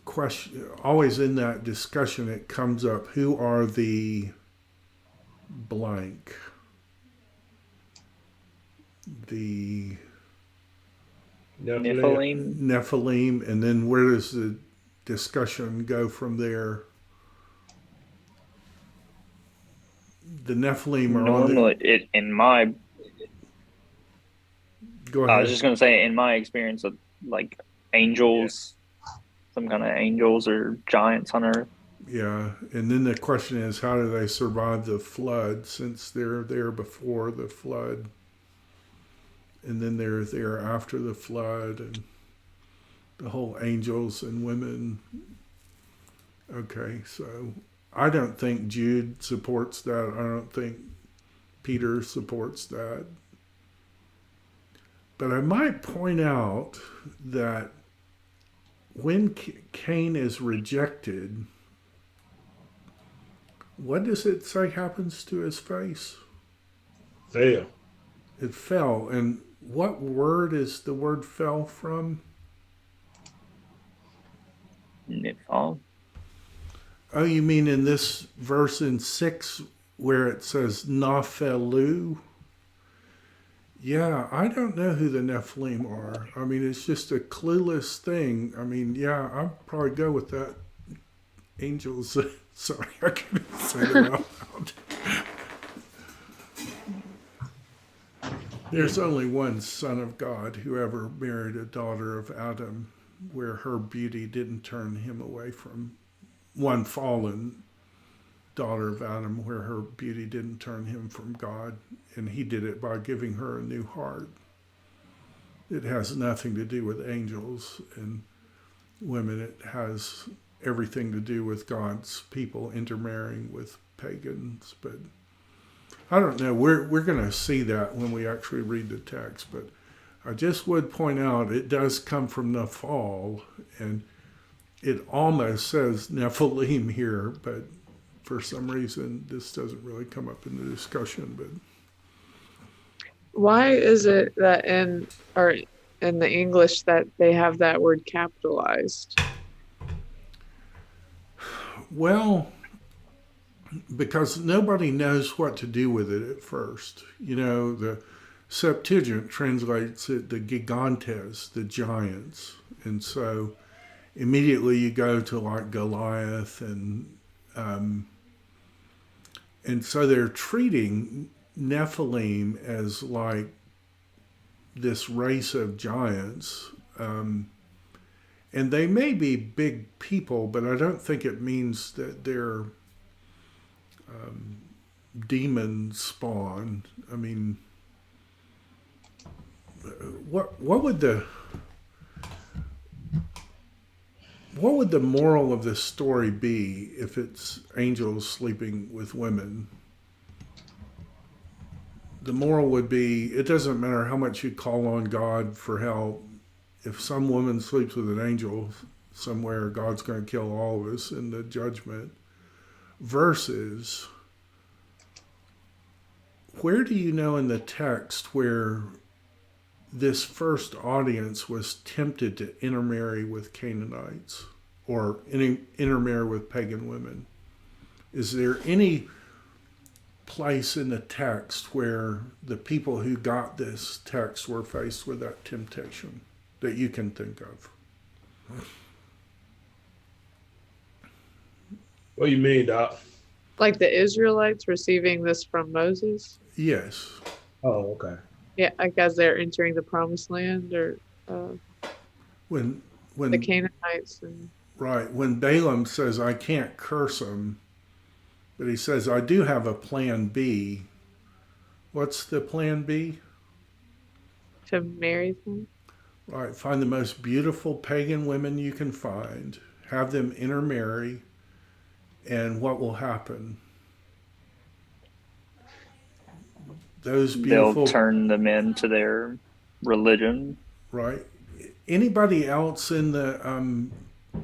question, always in that discussion, it comes up, who are the blank? The Nephilim, and then where does the discussion go from there? The Nephilim are normally in my. Go ahead. I was just going to say, in my experience of like angels, some kind of angels or giants on earth. Yeah, and then the question is, how do they survive the flood, since they're there before the flood, and then they're there after the flood, and the whole angels and women. Okay, so I don't think Jude supports that. I don't think Peter supports that. But I might point out that when Cain is rejected, what does it say happens to his face? Fell. It fell. And what word is the word fell from? Nifal. Oh, you mean in this verse in 6 where it says Naphelu? Yeah, I don't know who the Nephilim are. I mean, it's just a clueless thing. I mean, yeah, I'll probably go with that. Angels. Sorry, I couldn't say it out loud. There's only one Son of God who ever married a daughter of Adam, where her beauty didn't turn him away from one fallen daughter of Adam, where her beauty didn't turn him from God, and he did it by giving her a new heart. It has nothing to do with angels and women. It has everything to do with God's people intermarrying with pagans. But I don't know. We're going to see that when we actually read the text. But I just would point out it does come from Nephal, and it almost says Nephilim here, but for some reason this doesn't really come up in the discussion. But why is it that in the English that they have that word capitalized? Well, because nobody knows what to do with it at first. You know, the Septuagint translates it the gigantes, the giants. And so immediately you go to like Goliath, and so they're treating Nephilim as like this race of giants. And they may be big people, but I don't think it means that they're demon spawn. I mean, what would the moral of this story be if it's angels sleeping with women? The moral would be, it doesn't matter how much you call on God for help. If some woman sleeps with an angel somewhere, God's going to kill all of us in the judgment. Versus, where do you know in the text where this first audience was tempted to intermarry with Canaanites or intermarry with pagan women? Is there any place in the text where the people who got this text were faced with that temptation that you can think of? What do you mean, Doc? Like the Israelites receiving this from Moses? Yes. Oh, okay. Yeah, I guess they're entering the promised land, or When the Canaanites. Right. When Balaam says, I can't curse them, but he says, I do have a plan B. What's the plan B? To marry them? Right. Find the most beautiful pagan women you can find, have them intermarry, and what will happen? They'll turn them into their religion. Right. Anybody else in the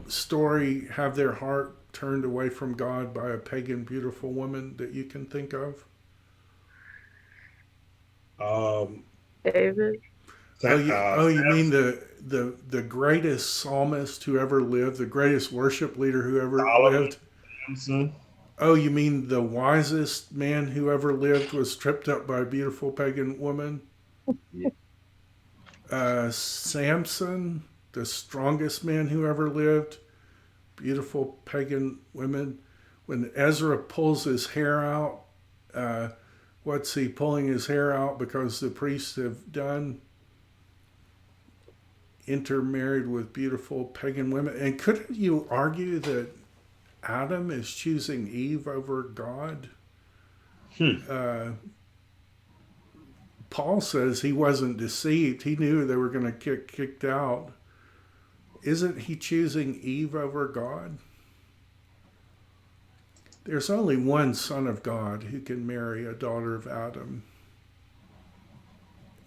story have their heart turned away from God by a pagan beautiful woman that you can think of? David. You mean the greatest psalmist who ever lived, the greatest worship leader who ever lived? Samson. Oh, you mean the wisest man who ever lived was tripped up by a beautiful pagan woman? Yeah. Samson, the strongest man who ever lived, beautiful pagan women. When Ezra pulls his hair out, what's he pulling his hair out because the priests have done? Intermarried with beautiful pagan women. And couldn't you argue that Adam is choosing Eve over God? Paul says he wasn't deceived. He knew they were going to get kicked out. Isn't he choosing Eve over God? There's only one son of God who can marry a daughter of Adam.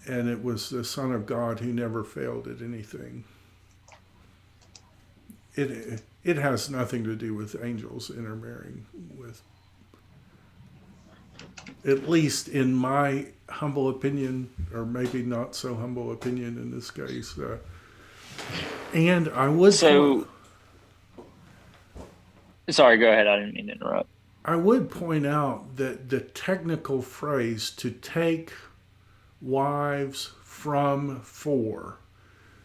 And it was the Son of God who never failed at anything. It has nothing to do with angels intermarrying with, at least in my humble opinion, or maybe not so humble opinion in this case. And I would sorry, go ahead. I didn't mean to interrupt. I would point out that the technical phrase to take wives from for.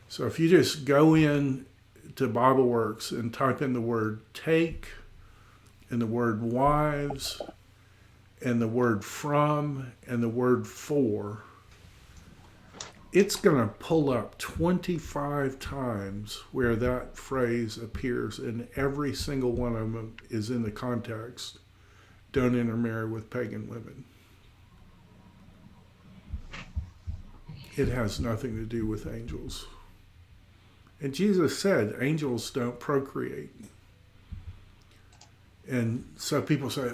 So if you just go in to BibleWorks and type in the word take and the word wives and the word from and the word for, it's going to pull up 25 times where that phrase appears, and every single one of them is in the context, don't intermarry with pagan women. It has nothing to do with angels. And Jesus said angels don't procreate. And so people say,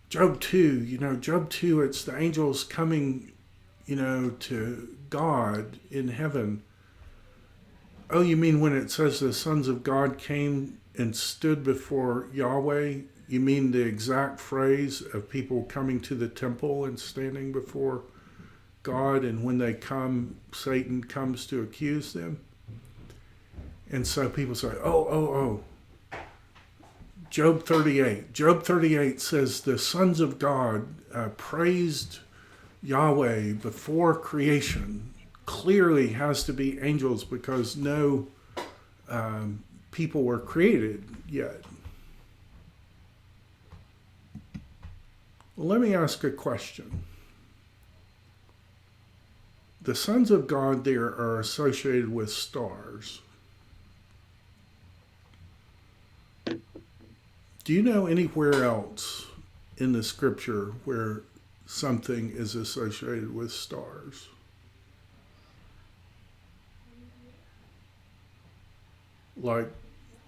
Job 2, Job 2, it's the angels coming, to God in heaven. Oh, you mean when it says the sons of God came and stood before Yahweh? You mean the exact phrase of people coming to the temple and standing before God, and when they come, Satan comes to accuse them? And so people say, Job 38. Job 38 says the sons of God praised Yahweh before creation. Clearly has to be angels because no people were created yet. Well, let me ask a question. The sons of God there are associated with stars. Do you know anywhere else in the scripture where something is associated with stars? Like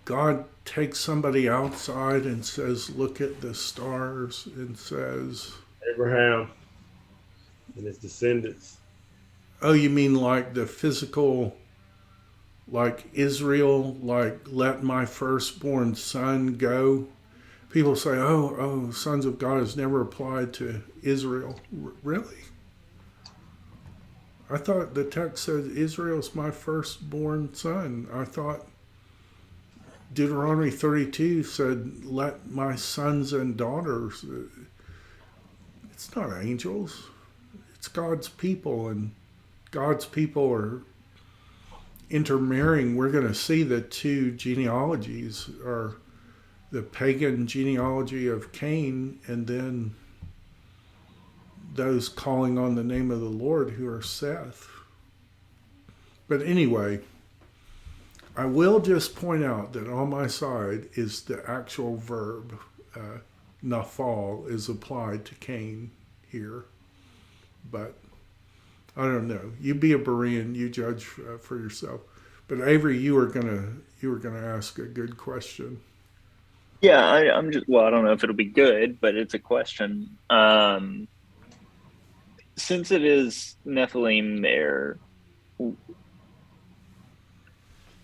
God takes somebody outside and says, look at the stars, and says, Abraham and his descendants. Oh, you mean like the physical, like Israel, like let my firstborn son go? People say, sons of God has never applied to Israel. Really? I thought the text said Israel's my firstborn son. I thought Deuteronomy 32 said, let my sons and daughters. It's not angels. It's God's people, and God's people are intermarrying. We're going to see the two genealogies are the pagan genealogy of Cain, and then those calling on the name of the Lord who are Seth. But anyway, I will just point out that on my side is the actual verb. Nafal is applied to Cain here. But I don't know. You be a Berean, you judge for yourself. But Avery, you were gonna ask a good question. Yeah, I'm just, well, I don't know if it'll be good, but it's a question. Since it is Nephilim there,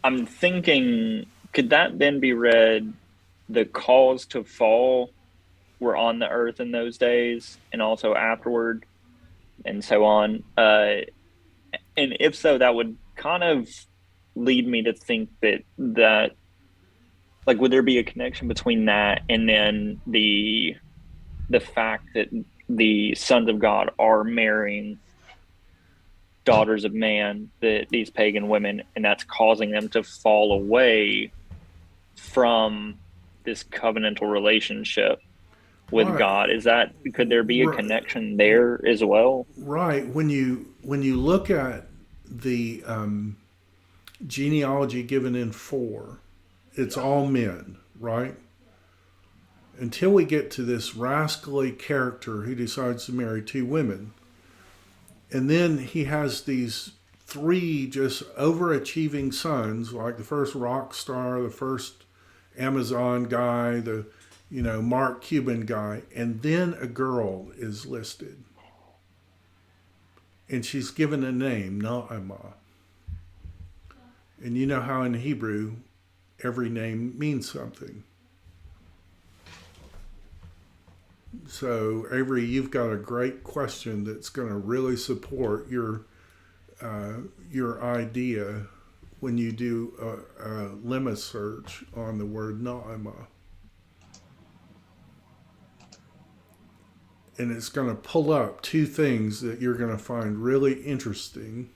I'm thinking, could that then be read, the cause to fall were on the earth in those days and also afterward and so on? And if so, that would kind of lead me to think that like, would there be a connection between that and then the fact that the sons of God are marrying daughters of man, these pagan women, and that's causing them to fall away from this covenantal relationship with Right. God? Could there be a Right. connection there as well? Right. When you look at the genealogy given in 4, it's all men, right? Until we get to this rascally character who decides to marry 2 women. And then he has these 3 just overachieving sons, like the first rock star, the first Amazon guy, the Mark Cuban guy, and then a girl is listed. And she's given a name, Naamah. And you know how in Hebrew every name means something. So Avery, you've got a great question that's going to really support your idea when you do a Lemo search on the word Naamah. And it's going to pull up 2 things that you're going to find really interesting.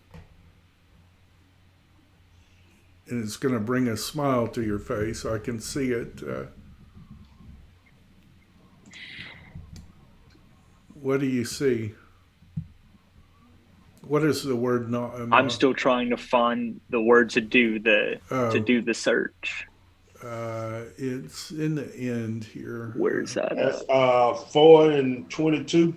And it's going to bring a smile to your face. I can see it. What do you see? What is the word Naamah? I'm still trying to find the word to do the search. It's in the end here. Where's that? That's 4 and 22.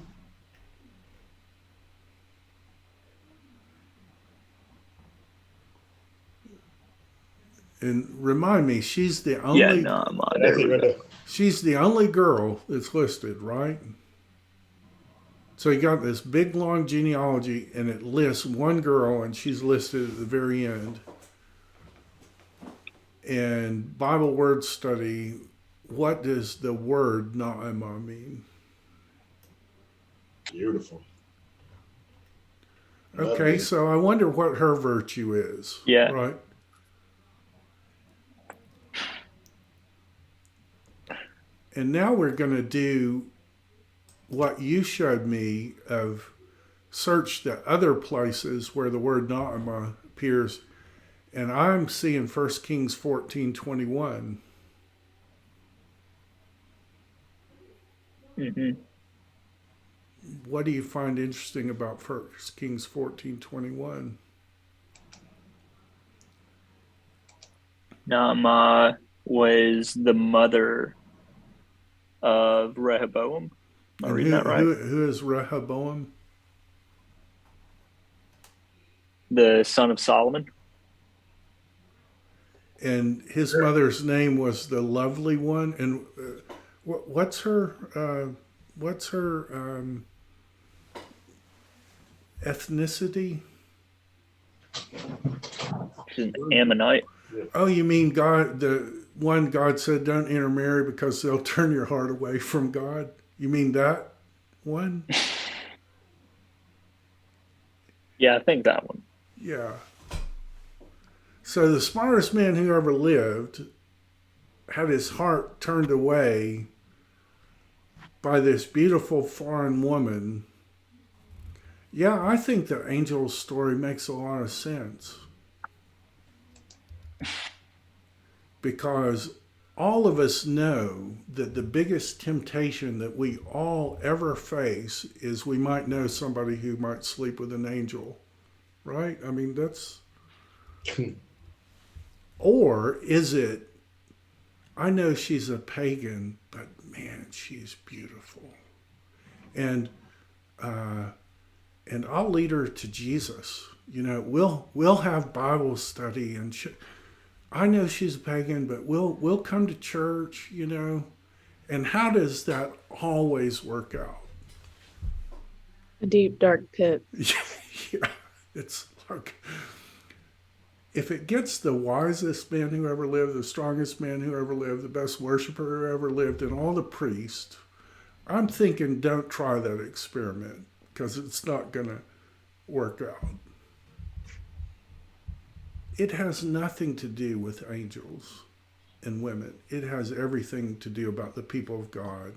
And remind me, she's the only. Yeah, no, That's it right there. She's the only girl that's listed, right? So you got this big long genealogy, and it lists one girl, and she's listed at the very end. And Bible word study, what does the word Naamah mean? Beautiful. Okay, so I wonder what her virtue is. Yeah. Right? And now we're going to do what you showed me of search the other places where the word Naamah appears. And I'm seeing 1 Kings 14:21. Mm-hmm. What do you find interesting about 1 Kings 14:21? Naamah was the mother of Rehoboam. Am I reading that right? Who is Rehoboam? The son of Solomon. And his mother's name was the lovely one. And what's her ethnicity? She's an Ammonite. Oh, you mean God? The one God said, "Don't intermarry because they'll turn your heart away from God." You mean that one? Yeah, I think that one. Yeah. So the smartest man who ever lived had his heart turned away by this beautiful foreign woman. Yeah, I think the angel's story makes a lot of sense. Because all of us know that the biggest temptation that we all ever face is we might know somebody who might sleep with an angel, right? I mean, that's... Or is it, I know she's a pagan, but man, she's beautiful. And I'll lead her to Jesus. You know, we'll have Bible study, and I know she's a pagan, but we'll come to church, you know. And how does that always work out? A deep, dark pit. Yeah, it's like, if it gets the wisest man who ever lived, the strongest man who ever lived, the best worshiper who ever lived, and all the priests, I'm thinking don't try that experiment because it's not going to work out. it has nothing to do with angels and women. It has everything to do about the people of God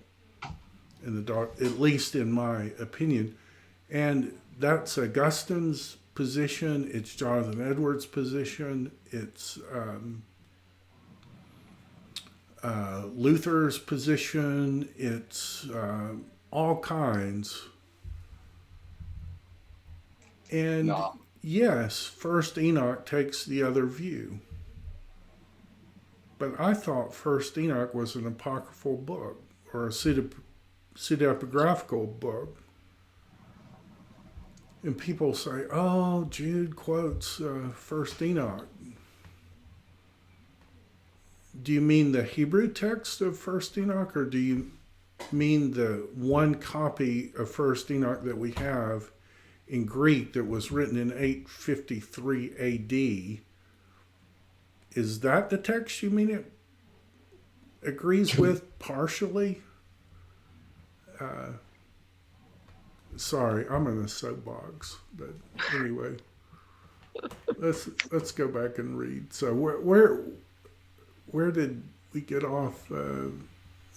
in the dark, at least in my opinion. And that's Augustine's position. It's Jonathan Edwards' position. It's Luther's position. It's all kinds. And No. yes, First Enoch takes the other view. But I thought First Enoch was an apocryphal book or a pseudepigraphical book. And people say, oh, Jude quotes First Enoch. Do you mean the Hebrew text of First Enoch, or do you mean the one copy of First Enoch that we have in Greek that was written in 853 AD? Is that the text you mean it agrees with partially? Sorry, I'm in a soapbox, but anyway, let's go back and read. So where did we get off?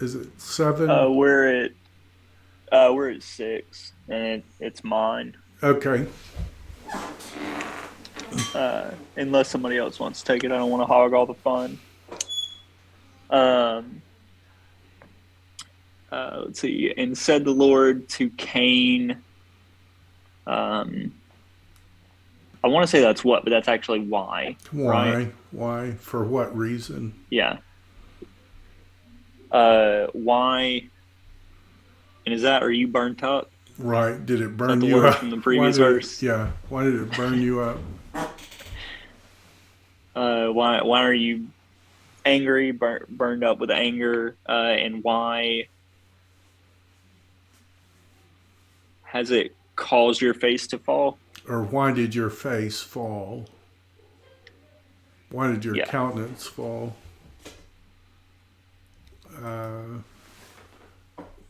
Is it 7? We're at 6, and it's mine. Okay. Unless somebody else wants to take it, I don't want to hog all the fun. Let's see. And said the Lord to Cain. I want to say that's what, but that's actually why. Why? Right? Why? For what reason? Yeah. Why? And is that, are you burnt up? Right. Did it burn the you word up? from the previous verse? Yeah. Why did it burn you up? Why are you angry, burned up with anger, and why has it caused your face to fall? Or why did your face fall? Why did your countenance fall?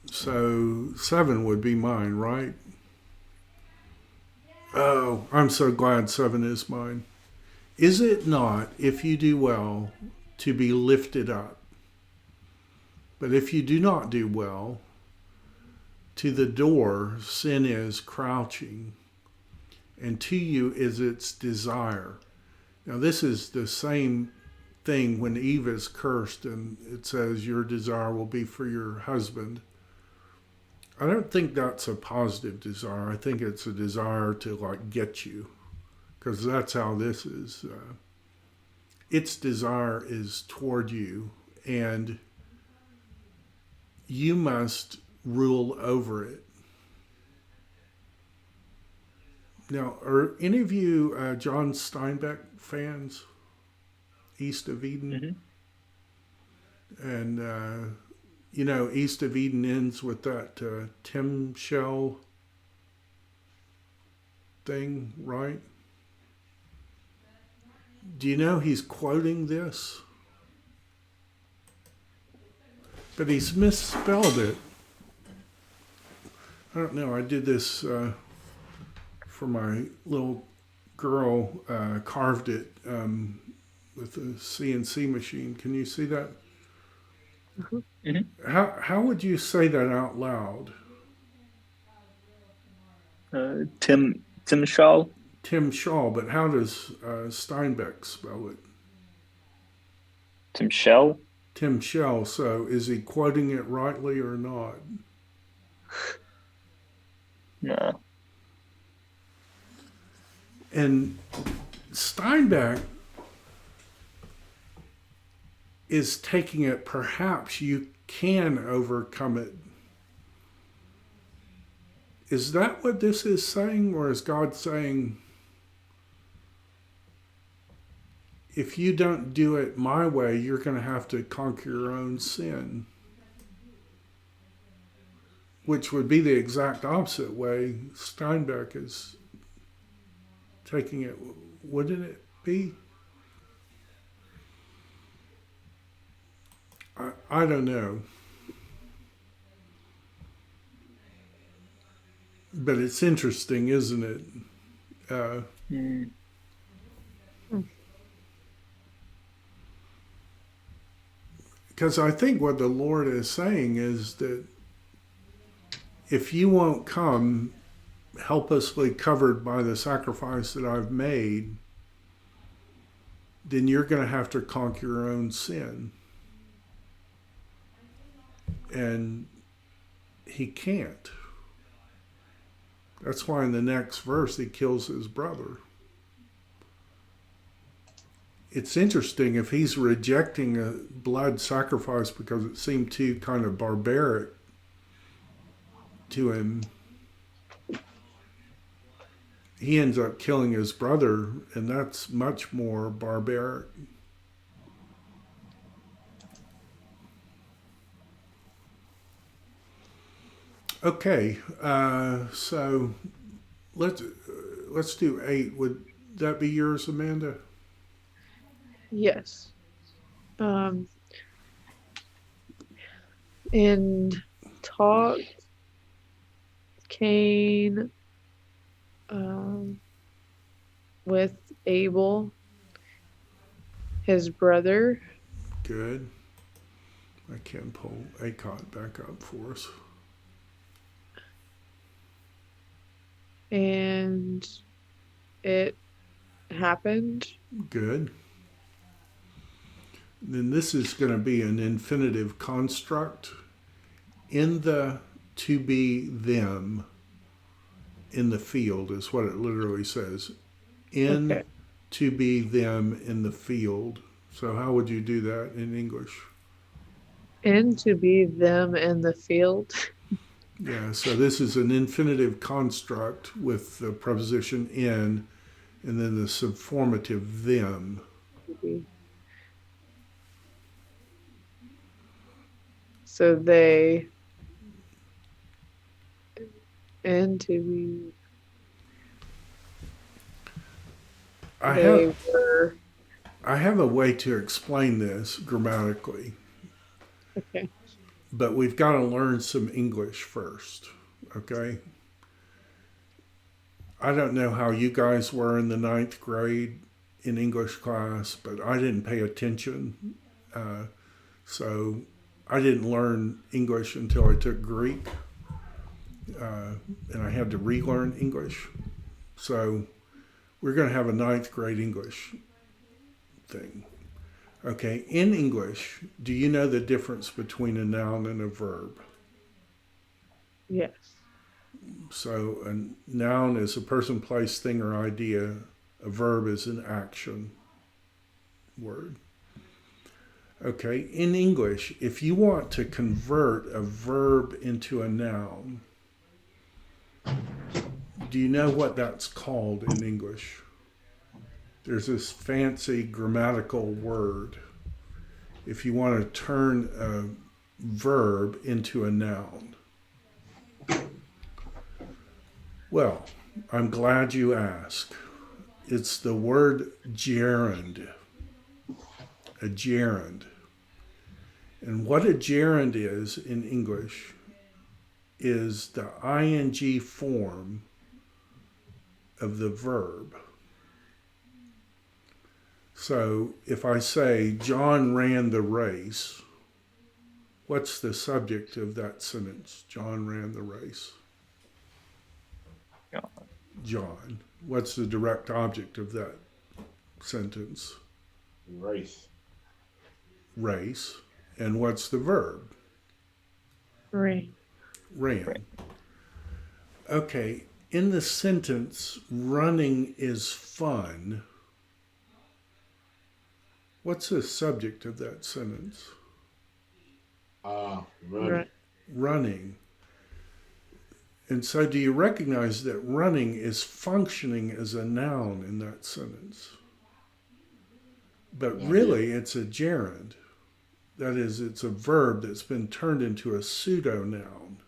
So 7 would be mine, right? Oh, I'm so glad 7 is mine. Is it not, if you do well, to be lifted up? But if you do not do well, to the door sin is crouching, and to you is its desire. Now this is the same thing when Eve is cursed and it says your desire will be for your husband. I don't think that's a positive desire. I think it's a desire to like get you, because that's how this is. Its desire is toward you, and you must rule over it. Now, are any of you John Steinbeck fans? East of Eden? Mm-hmm. And, East of Eden ends with that Tim Shell thing, right? Do you know he's quoting this? But he's misspelled it. I don't know. I did this for my little girl, carved it with a CNC machine. Can you see that? Mm-hmm. How would you say that out loud? Tim Shaw. Tim Shaw, but how does Steinbeck spell it? Tim Shell. Tim Shell. So is he quoting it rightly or not? No. And Steinbeck is taking it, perhaps you can overcome it. Is that what this is saying? Or is God saying, if you don't do it my way, you're going to have to conquer your own sin? Which would be the exact opposite way Steinbeck is taking it. Wouldn't it be? I don't know. But it's interesting, isn't it? Because I think what the Lord is saying is that if you won't come helplessly covered by the sacrifice that I've made, then you're going to have to conquer your own sin. And he can't. That's why in the next verse he kills his brother. It's interesting, if he's rejecting a blood sacrifice because it seemed too kind of barbaric to him, he ends up killing his brother, and that's much more barbaric. Okay, so let's do 8. Would that be yours, Amanda? Yes. And talk Cain with Abel, his brother. Good. I can pull ACOT back up for us. And it happened. Good. Then this is going to be an infinitive construct. In the to be them in the field is what it literally says. In Okay. to be them in the field. So how would you do that in English? And to be them in the field. Yeah, so this is an infinitive construct with the preposition in and then the subformative them. So they and to be were. I have a way to explain this grammatically. Okay. But we've got to learn some English first, okay? I don't know how you guys were in the 9th grade in English class, but I didn't pay attention. So I didn't learn English until I took Greek, and I had to relearn English. So we're going to have a 9th grade English thing. Okay, in English, do you know the difference between a noun and a verb? Yes. So a noun is a person, place, thing, or idea. A verb is an action word. Okay, in English, if you want to convert a verb into a noun, do you know what that's called in English? There's this fancy grammatical word. If you want to turn a verb into a noun. Well, I'm glad you asked. It's the word gerund. A gerund. And what a gerund is in English is the ing form of the verb. So if I say, John ran the race, what's the subject of that sentence? John ran the race. John. What's the direct object of that sentence? Race. Race. And what's the verb? Ran. Ran. Okay, in the sentence, running is fun, what's the subject of that sentence? Running. Running. And so do you recognize that running is functioning as a noun in that sentence? But really, it's a gerund. That is, it's a verb that's been turned into a pseudo-noun.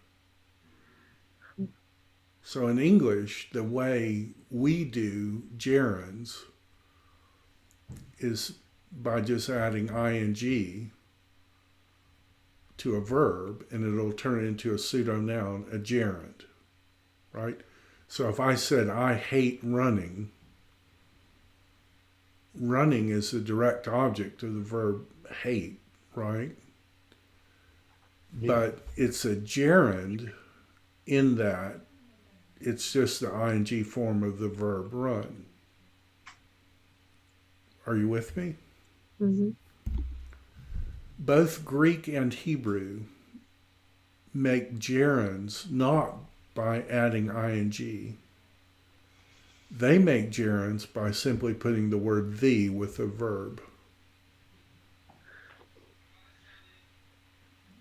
So in English, the way we do gerunds is by just adding ing to a verb, and it'll turn it into a pseudo-noun, a gerund, right? So if I said, I hate running, running is the direct object of the verb hate, right? but it's a gerund in that it's just the ing form of the verb run. Are you with me? Mm-hmm. Both Greek and Hebrew make gerunds not by adding ing. They make gerunds by simply putting the word the with the verb.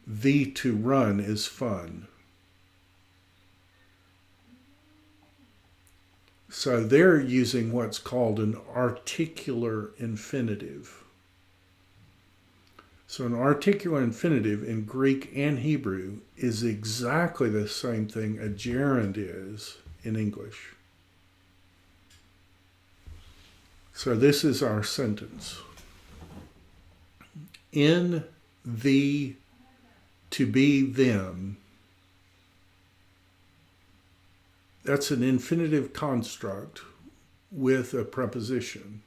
The to run is fun. So they're using what's called an articular infinitive. So an articular infinitive in Greek and Hebrew is exactly the same thing a gerund is in English. So this is our sentence. In the to be them, that's an infinitive construct with a preposition.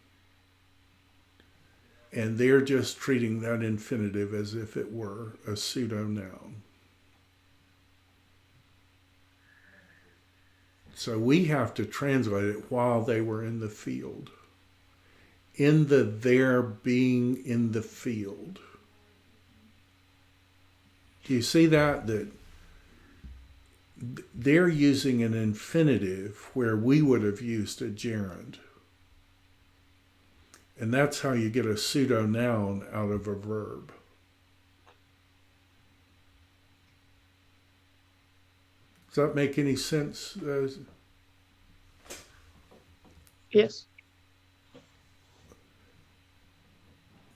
And they're just treating that infinitive as if it were a pseudo-noun. So we have to translate it while they were in the field. In the their being in the field. Do you see that? That they're using an infinitive where we would have used a gerund. And that's how you get a pseudo-noun out of a verb. Does that make any sense? Yes.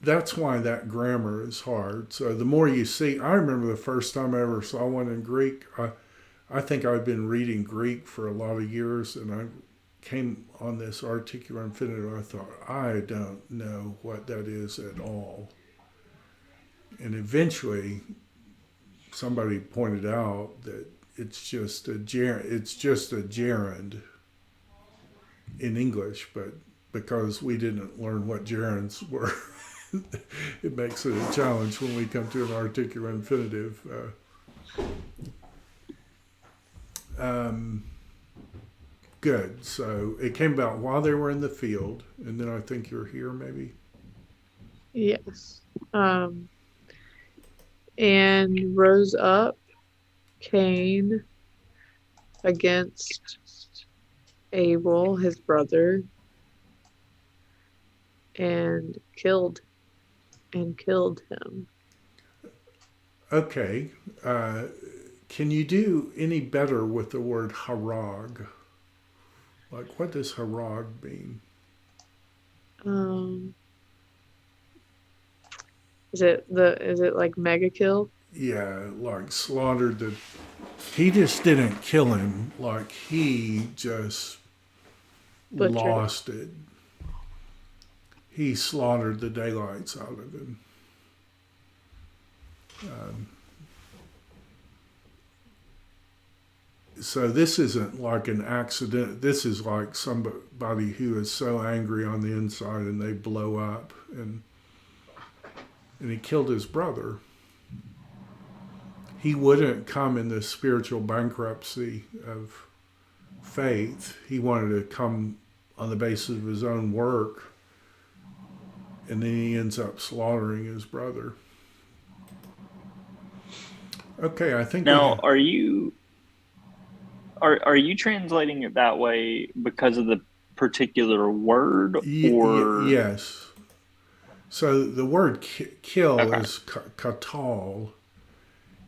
That's why that grammar is hard. So the more you see, I remember the first time I ever saw one in Greek. I think I'd been reading Greek for a lot of years, and I came on this articular infinitive. I thought, I don't know what that is at all. And eventually, somebody pointed out that it's just a gerund in English, but because we didn't learn what gerunds were, it makes it a challenge when we come to an articular infinitive. Good. So it came about while they were in the field, and then I think you're here, maybe. Yes. And rose up Cain against Abel, his brother, and killed him. Okay. Can you do any better with the word harag? Like, what does harag mean? Is it like mega kill? Yeah, like slaughtered the. He just didn't kill him. Like, he just Butchered. lost it. He slaughtered the daylights out of him. So this isn't like an accident. This is like somebody who is so angry on the inside and they blow up, and he killed his brother. He wouldn't come in the spiritual bankruptcy of faith. He wanted to come on the basis of his own work, and then he ends up slaughtering his brother. Okay, I think now are you translating it that way because of the particular word, or yes? So the word kill okay. is katal,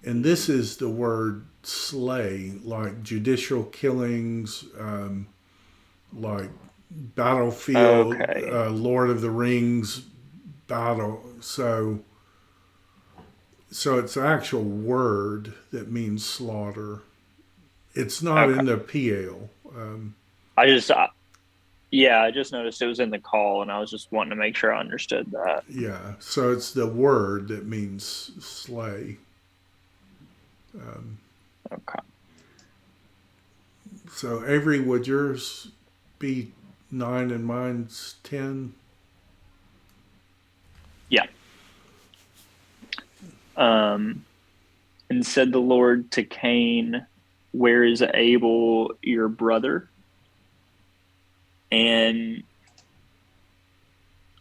and this is the word slay, like judicial killings, like battlefield, Okay. Lord of the Rings battle. So it's an actual word that means slaughter. It's not in the PL. I just noticed it was in the call, and I was just wanting to make sure I understood that. Yeah, so it's the word that means slay. Okay. So Avery, would yours be 9 and mine's 10? Yeah. And said the Lord to Cain, where is Abel your brother? And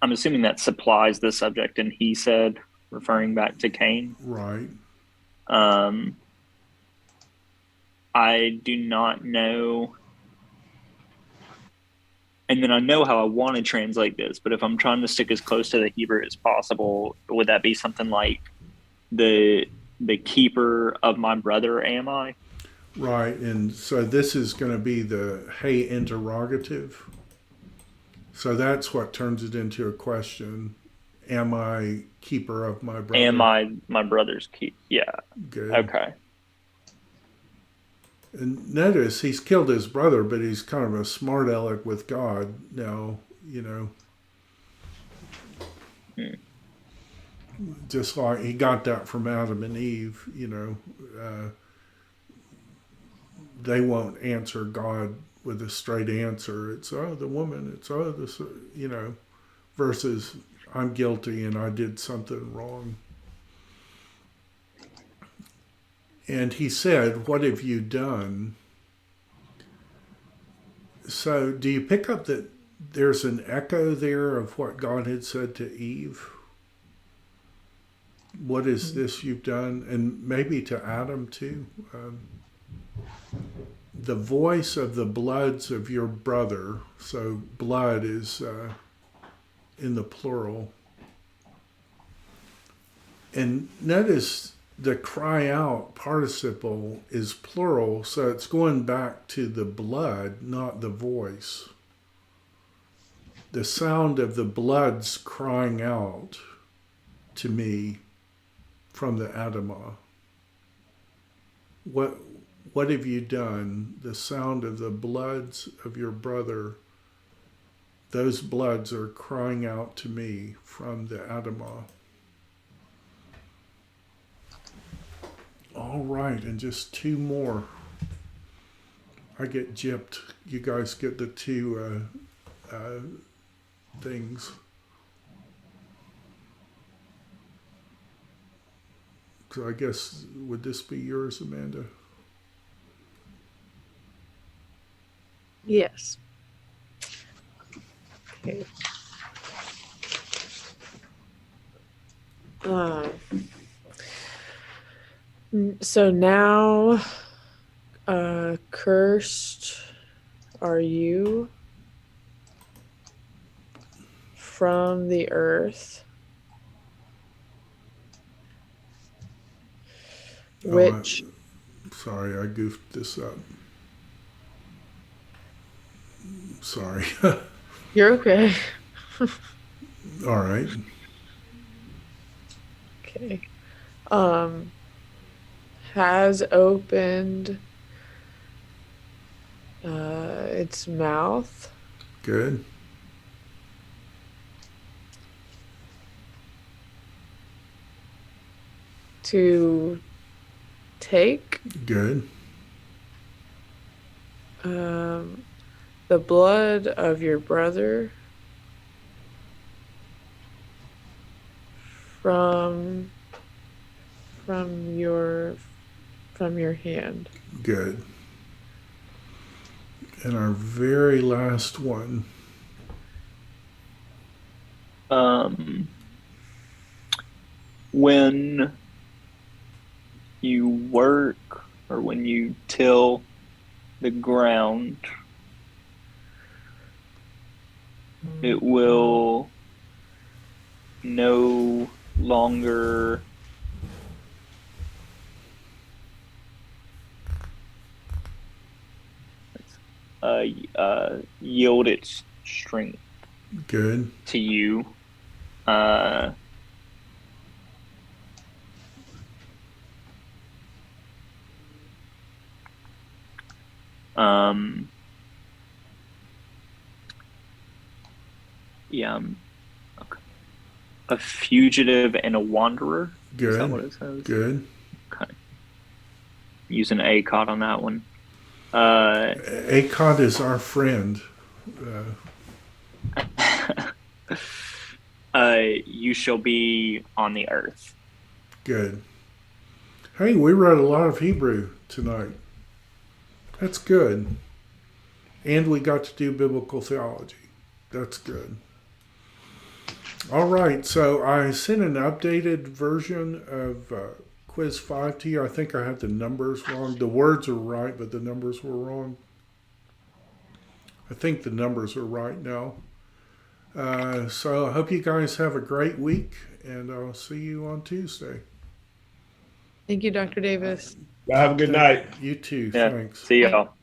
I'm assuming that supplies the subject, and he said, referring back to Cain. Right. I do not know. And then I know how I want to translate this, but if I'm trying to stick as close to the Hebrew as possible, would that be something like the keeper of my brother am I? Right. And so this is going to be the hey interrogative. So that's what turns it into a question. Am I keeper of my brother? Am I my brother's keep? Yeah. Good. Okay. And notice he's killed his brother, but he's kind of a smart aleck with God now, just like he got that from Adam and Eve, they won't answer God with a straight answer. It's, oh, the woman, it's, oh, this, versus I'm guilty and I did something wrong. And he said, what have you done? So do you pick up that there's an echo there of what God had said to Eve? What is this you've done? And maybe to Adam too. The voice of the bloods of your brother. So blood is in the plural. And notice the cry out participle is plural, so it's going back to the blood, not the voice. The sound of the bloods crying out to me from the Adamah. What have you done? The sound of the bloods of your brother, those bloods are crying out to me from the Adamah. All right, and just two more. I get gypped. You guys get the two things. So I guess, would this be yours, Amanda? Yes. Okay. So now, cursed are you from the earth, which... Sorry, I goofed this up. Sorry. You're okay. All right. Okay. Has opened its mouth. Good. To take. Good. The blood of your brother from your hand. Good. And our very last one. When you work or when you till the ground, it will no longer yield its strength. Good. To you. Yeah. Okay. A fugitive and a wanderer. Good. Is that what it says? Good. Okay. Use an ACOT on that one. ACOT is our friend. You shall be on the earth. Good. Hey, we read a lot of Hebrew tonight. That's good. And we got to do biblical theology. That's good. All right, so I sent an updated version of Quiz 5 to you. I think I had the numbers wrong. The words are right, but the numbers were wrong. I think the numbers are right now. So I hope you guys have a great week, and I'll see you on Tuesday. Thank you, Dr. Davis. Have a good night. You too. Yeah. Thanks. See y'all.